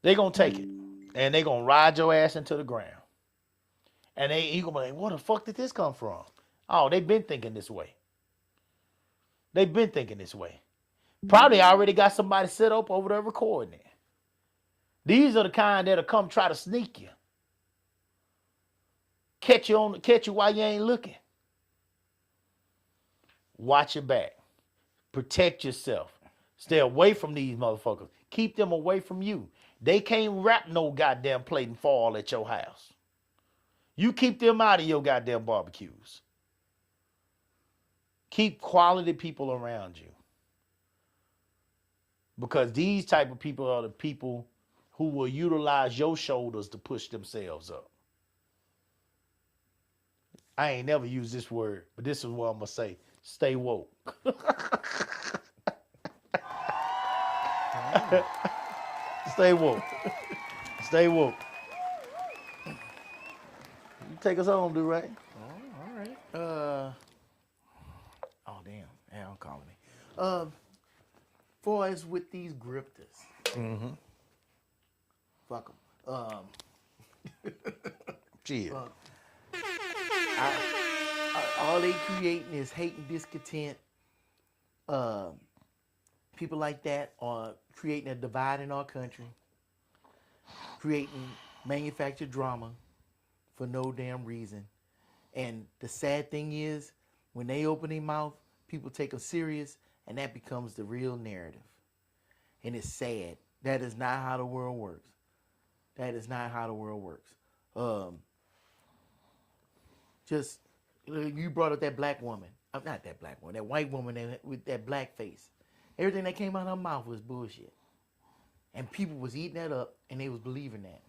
They're going to take it. And they're going to ride your ass into the ground. And you going to be like, where the fuck did this come from? Oh, they've been thinking this way. They've been thinking this way. Probably already got somebody set up over there recording it. These are the kind that'll come try to sneak you. Catch you while you ain't looking. Watch your back. Protect yourself. Stay away from these motherfuckers. Keep them away from you. They can't wrap no goddamn plate and fall at your house. You keep them out of your goddamn barbecues. Keep quality people around you. Because these type of people are the people who will utilize your shoulders to push themselves up. I ain't never used this word, but this is what I'm going to say. Stay woke. Stay woke. Stay woke. You take us home, do right? All right. Oh, damn. Al calling me. For as with these grifters. Mm-hmm. Fuck them. Chill. All they creating is hate and discontent. People like that are creating a divide in our country. Creating manufactured drama for no damn reason. And the sad thing is, when they open their mouth, people take them serious, and that becomes the real narrative. And it's sad. That is not how the world works. That is not how the world works. Just, you brought up that black woman. Not that black woman, that white woman with that black face. Everything that came out of her mouth was bullshit. And people was eating that up, and they was believing that.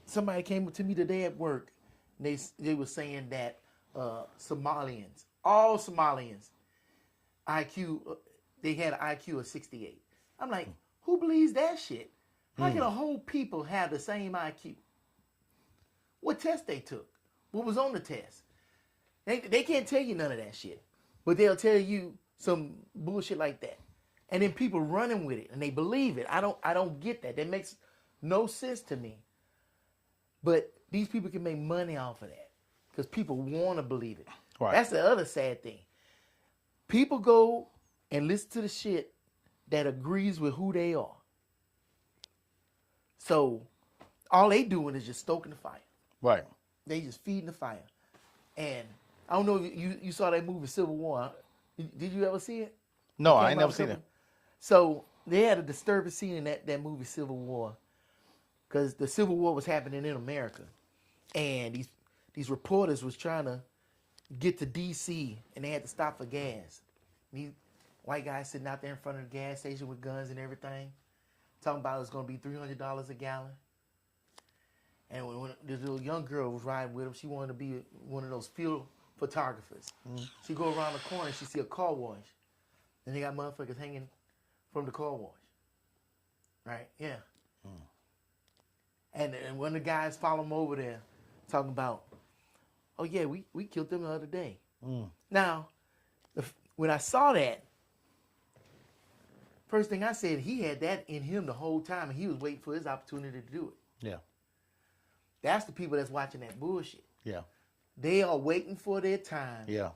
Somebody came to me today at work, and they were saying that Somalians, all Somalians, IQ, they had an IQ of 68. I'm like, who believes that shit? How can a whole people have the same IQ? What test they took? What was on the test? They can't tell you none of that shit. But they'll tell you some bullshit like that. And then people running with it and they believe it. I don't get that. That makes no sense to me. But these people can make money off of that. Because people want to believe it. Right. That's the other sad thing. People go and listen to the shit that agrees with who they are. So all they doing is just stoking the fire. Right. They just feeding the fire. And I don't know if you saw that movie Civil War. Did you ever see it? No, I ain't never seen it. So they had a disturbing scene in that movie Civil War. Because the Civil War was happening in America. And these reporters was trying to get to D.C. and they had to stop for gas. These white guys sitting out there in front of the gas station with guns and everything. Talking about it's going to be $300 a gallon. And when this little young girl was riding with him, she wanted to be one of those field photographers. She go around the corner and she see a car wash. And they got motherfuckers hanging from the car wash. Right? Yeah. And when the guys follow him over there, talking about, oh yeah, we killed them the other day. Now, when I saw that, first thing I said, he had that in him the whole time, and he was waiting for his opportunity to do it. Yeah. That's the people that's watching that bullshit. Yeah. They are waiting for their time Yeah.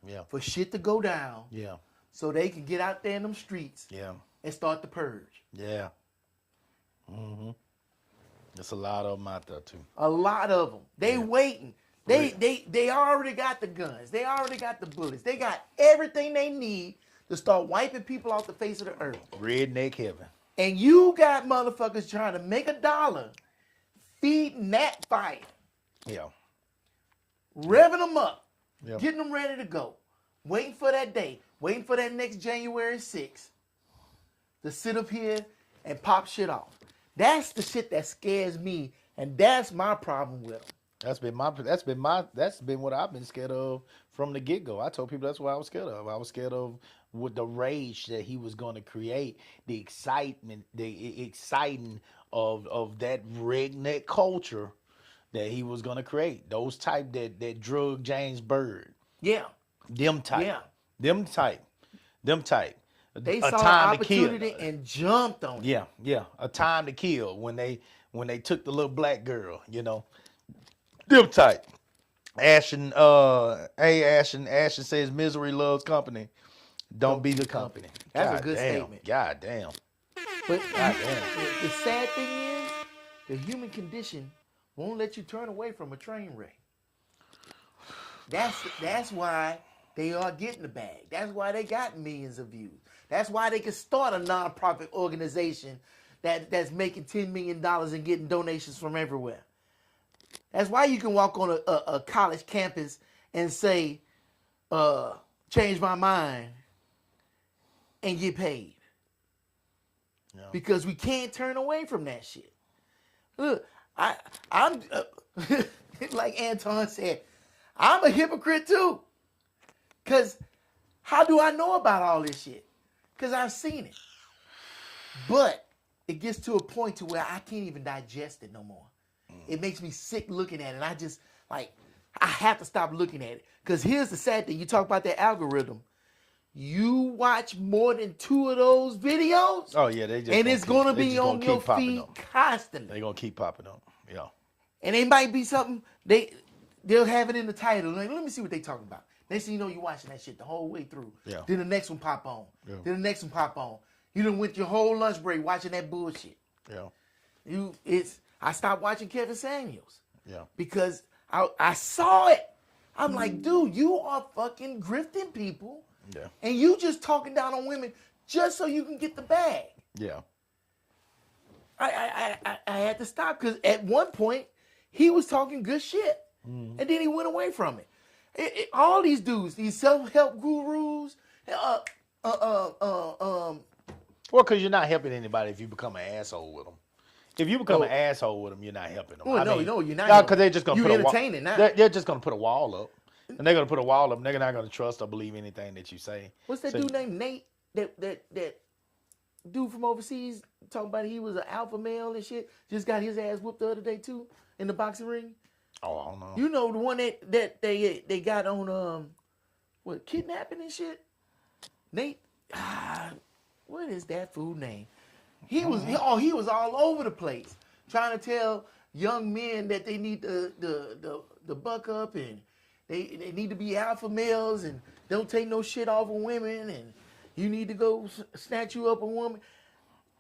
Yeah. for shit to go down Yeah. so they can get out there in them streets Yeah. and start the purge. Yeah. There's a lot of them out there too. A lot of them. They waiting. They already got the guns. They already got the bullets. They got everything they need to start wiping people off the face of the earth. Redneck heaven. And you got motherfuckers trying to make $1 feeding that fire, Yeah. revving them up, Yeah. getting them ready to go, waiting for that day, waiting for that next January 6th to sit up here and pop shit off. That's the shit that scares me, and that's my problem with them. That's been what I've been scared of from the get go. I told people that's what I was scared of. I was scared of with the rage that he was going to create, the excitement, the exciting of that redneck culture that he was going to create. Those type that drug James Byrd, Yeah. them type, Yeah. them type. They A saw time an to kill. opportunity and jumped on it. Yeah, yeah. A time to kill when they took the little black girl, Them type. Ashton says misery loves company. Don't be the company. That's a God good damn. statement. God damn. But God damn. the sad thing is, the human condition won't let you turn away from a train wreck. That's why they are getting the bag. That's why they got millions of views. That's why they can start a nonprofit organization that's making $10 million and getting donations from everywhere. That's why you can walk on a college campus and say, change my mind and get paid. Yeah. Because we can't turn away from that shit. Look, I'm like Anton said, I'm a hypocrite too. Because how do I know about all this shit? Because I've seen it. But it gets to a point to where I can't even digest it no more. It makes me sick looking at it. And I just, I have to stop looking at it. Because here's the sad thing. You talk about that algorithm. You watch more than 2 of those videos. Oh yeah, they just and it's going to they be just on gonna your keep popping feed up. constantly. They're gonna keep popping up. Yeah. And it might be something, they'll have it in the title. Like, let me see what they talking about. Next thing you know, you're watching that shit the whole way through. Yeah. Then the next one pop on. Yeah. Then the next one pop on. You done went your whole lunch break watching that bullshit. Yeah. I stopped watching Kevin Samuels. Yeah. Because I saw it. I'm like, dude, you are fucking grifting people. Yeah. And you just talking down on women just so you can get the bag. Yeah. I had to stop because at one point he was talking good shit, and then he went away from it. All these dudes, these self-help gurus, Well, because you're not helping anybody if you become an asshole with them. If you become an asshole with them, you're not helping them. Well, no, you're not. No, because they're just gonna You put a wall. entertaining now. They're just gonna put a wall up, and they're gonna put a wall up. And they're not gonna trust or believe anything that you say. What's that So- dude named Nate? That dude from overseas talking about he was an alpha male and shit. Just got his ass whooped the other day too in the boxing ring. Oh, I don't know. You know the one that they got on what, kidnapping and shit. Nate, what is that fool name? He was all over the place trying to tell young men that they need the buck up and they need to be alpha males and don't take no shit off of women and you need to go snatch you up a woman.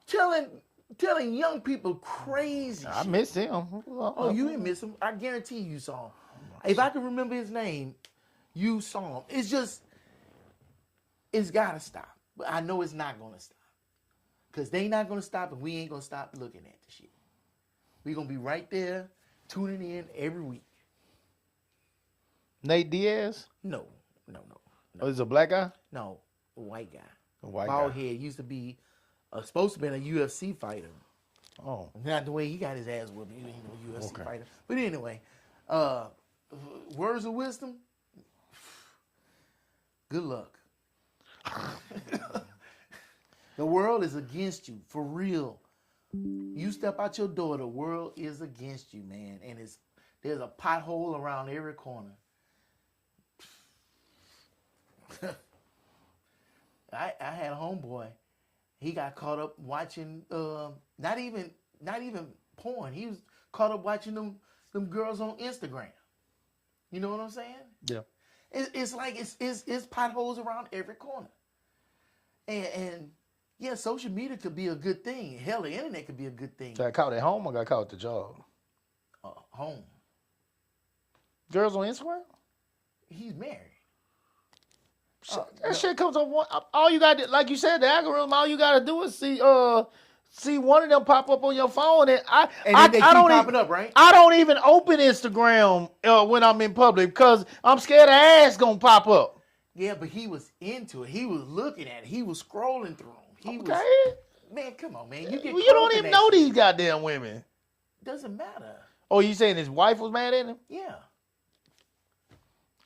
Telling young people crazy I shit. miss him. Oh, you didn't miss him. I guarantee you saw him. If I can remember his name, you saw him. It's gotta stop. But I know it's not gonna stop. Because they not gonna stop and we ain't gonna stop looking at the shit. We're gonna be right there tuning in every week. Nate Diaz? No. Oh, is it a black guy? No, a white guy. A white Bald guy. head, used to be supposed to be a UFC fighter. Oh, Not the way he got his ass whooped. He ain't no UFC Okay. fighter. But anyway, words of wisdom. Good luck. The world is against you, for real. You step out your door, the world is against you, man. And there's a pothole around every corner. I had a homeboy. He got caught up watching not even porn. He was caught up watching them girls on Instagram. You know what I'm saying? Yeah. It's like it's potholes around every corner. And yeah, social media could be a good thing. Hell, the internet could be a good thing. Got caught at home or got caught at the job? Home. Girls on Instagram? He's married. That shit comes on one. All you got to, like you said, the algorithm. All you got to do is see one of them pop up on your phone, and I then they keep don't popping even, up, right? I don't even open Instagram when I'm in public because I'm scared the ass gonna pop up. Yeah, but he was into it. He was looking at it. He was scrolling through them. He Okay, was, man, come on, man. You get you caught don't up in even that know shit. these goddamn women. Doesn't matter. Oh, you saying his wife was mad at him? Yeah.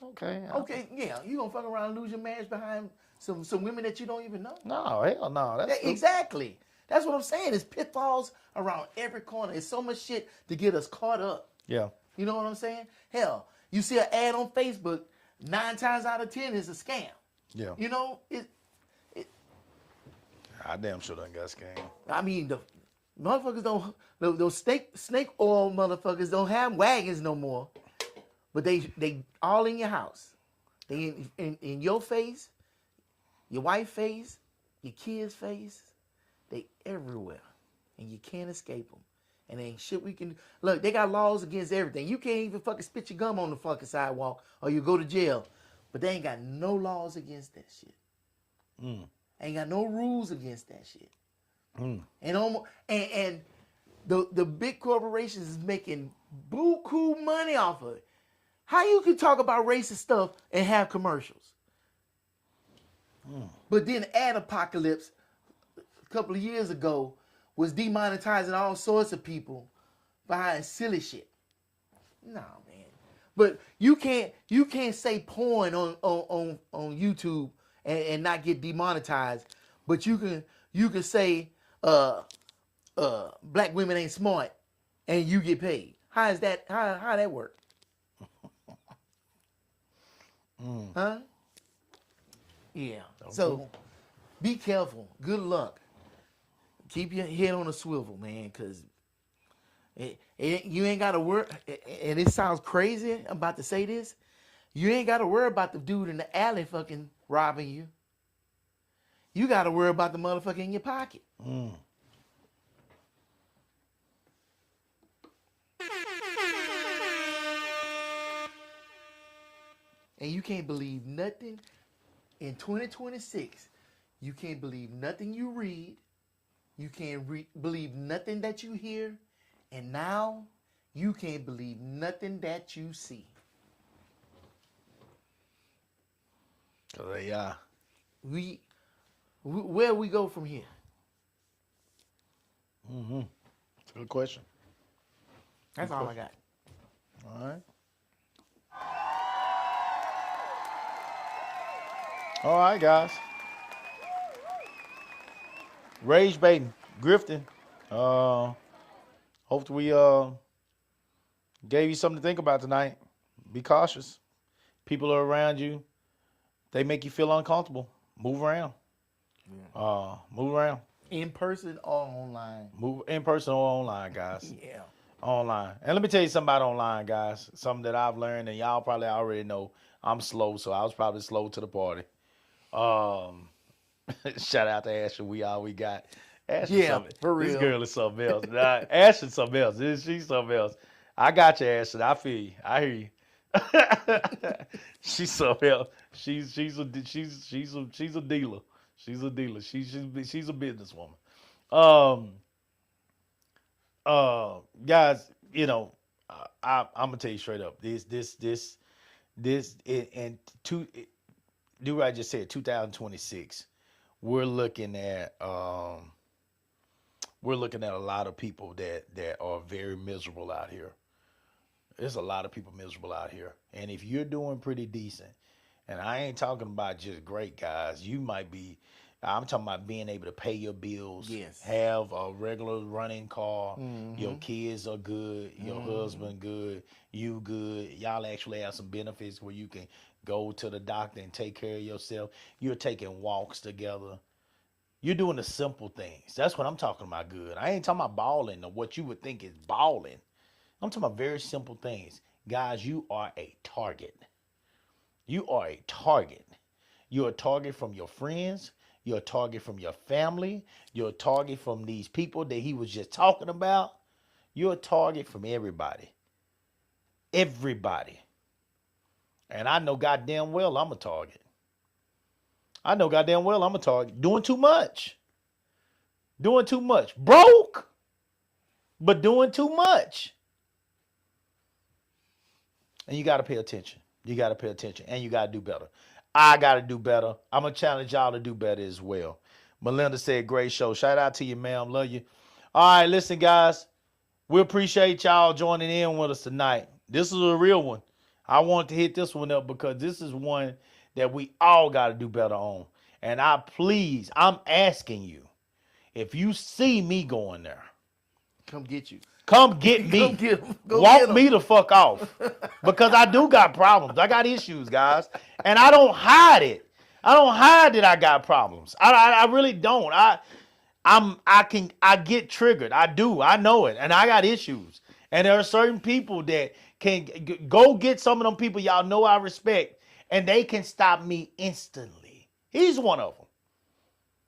Okay. Okay, yeah. You gonna fuck around and lose your marriage behind some women that you don't even know? No, hell no. That's stupid. Exactly. That's what I'm saying. There's pitfalls around every corner. It's so much shit to get us caught up. Yeah. You know what I'm saying? Hell, you see an ad on Facebook, 9 times out of 10 is a scam. Yeah. You know, I damn sure done got scammed. I mean, the motherfuckers don't, those snake oil motherfuckers don't have wagons no more. But they all in your house. They in your face, your wife's face, your kids' face. They everywhere. And you can't escape them. And there ain't shit we can do. Look, they got laws against everything. You can't even fucking spit your gum on the fucking sidewalk or you go to jail. But they ain't got no laws against that shit. Ain't got no rules against that shit. And the big corporations is making buku money off of it. How you can talk about racist stuff and have commercials? But then Ad Apocalypse a couple of years ago was demonetizing all sorts of people behind silly shit. No, man. But you can't say porn on YouTube and not get demonetized. But you can say black women ain't smart and you get paid. How is that? How that work? Huh? Yeah. So be careful. Good luck. Keep your head on a swivel, man, because you ain't got to worry. And it sounds crazy. I'm about to say this. You ain't got to worry about the dude in the alley fucking robbing you. You got to worry about the motherfucker in your pocket. And you can't believe nothing in 2026. You can't believe nothing you read. You can't believe nothing that you hear. And now you can't believe nothing that you see. Yeah. Where we go from here? It's a good question. That's all I got. All right. All right, guys. Rage baiting, grifting. Hopefully we gave you something to think about tonight. Be cautious. People are around you. They make you feel uncomfortable. Move around. Move around. In person or online? Move in person or online, guys. Yeah. Online. And let me tell you something about online, guys. Something that I've learned, and y'all probably already know. I'm slow, so I was probably slow to the party. Shout out to Ashley. We all we got. Ashley, Yeah, for real. This girl is something else. Nah, Ashley's something else. She's something else. I got you, Ashley. I feel you. I hear you. She's something else. She's a dealer. She's a dealer. She's a businesswoman. Guys, you know, I'm gonna tell you straight up. Do what I just said. 2026. We're looking at a lot of people that are very miserable out here. There's a lot of people miserable out here, and if you're doing pretty decent, and I ain't talking about just great guys, you might be I'm talking about being able to pay your bills, Yes. have a regular running car, your kids are good, your husband good, you good. Y'all actually have some benefits where you can go to the doctor and take care of yourself. You're taking walks together. You're doing the simple things. That's what I'm talking about good. I ain't talking about balling or what you would think is balling. I'm talking about very simple things. Guys, you are a target. You are a target. You're a target from your friends. You're a target from your family. You're a target from these people that he was just talking about. You're a target from everybody. Everybody. And I know goddamn well I'm a target. I know goddamn well I'm a target. Doing too much. Doing too much. Broke, but doing too much. And you got to pay attention. You got to pay attention. And you got to do better. I got to do better. I'm going to challenge y'all to do better as well. Melinda said, great show. Shout out to you, ma'am. Love you. All right, listen, guys. We appreciate y'all joining in with us tonight. This is a real one. I want to hit this one up because this is one that we all got to do better on. And I'm asking you, if you see me going there, Come get you. come get me. Come get 'em. Go Walk get 'em. me the fuck off. Because I do got problems. I got issues, guys. And I don't hide it. I don't hide that I got problems. I really don't. I get triggered. I do. I know it. And I got issues. And there are certain people that can go get some of them people y'all know I respect, and they can stop me instantly. He's one of them.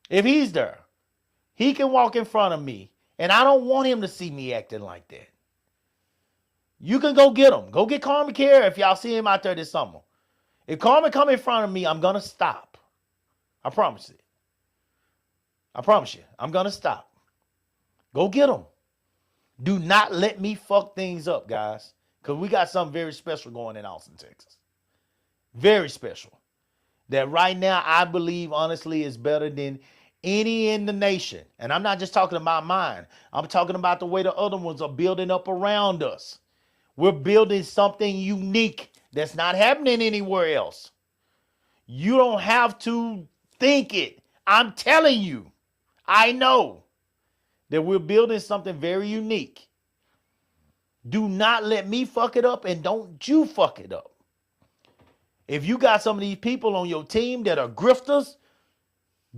If he's there, he can walk in front of me, and I don't want him to see me acting like that. You can go get him. Go get Carmen Care if y'all see him out there this summer. If Carmen come in front of me, I'm going to stop. I promise it. I promise you. I'm going to stop. Go get him. Do not let me fuck things up, guys. Because we got something very special going in Austin, Texas. Very special. That right now, I believe, honestly, is better than any in the nation. And I'm not just talking about mine. I'm talking about the way the other ones are building up around us. We're building something unique that's not happening anywhere else. You don't have to think it. I'm telling you. I know that we're building something very unique. Do not let me fuck it up, and don't you fuck it up. If you got some of these people on your team that are grifters,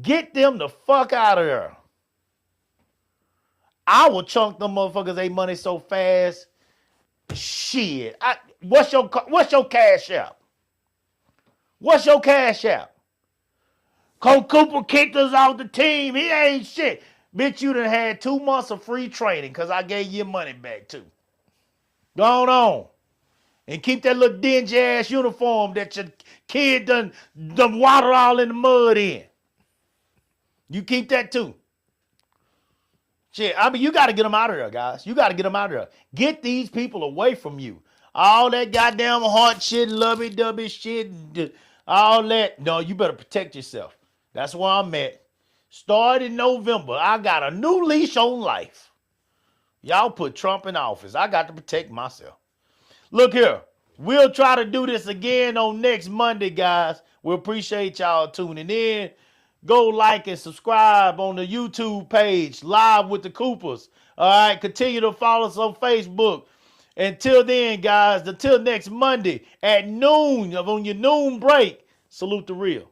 get them the fuck out of there. I will chunk them motherfuckers they money so fast. Shit. What's your cash app? What's your cash app? Coach Cooper kicked us off the team. He ain't shit. Bitch, you done had 2 months of free training because I gave you your money back too. Go on. And keep that little dingy ass uniform that your kid done water all in the mud in. You keep that too. Shit, I mean, you got to get them out of there, guys. You got to get them out of there. Get these people away from you. All that goddamn heart shit, lovey-dovey shit, all that. No, you better protect yourself. That's where I'm at. Start in November. I got a new leash on life. Y'all put Trump in office. I got to protect myself. Look here. We'll try to do this again on next Monday, guys. We appreciate y'all tuning in. Go like and subscribe on the YouTube page, Live with the Coopers. All right, continue to follow us on Facebook. Until then, guys, until next Monday at noon, on your noon break, salute the real.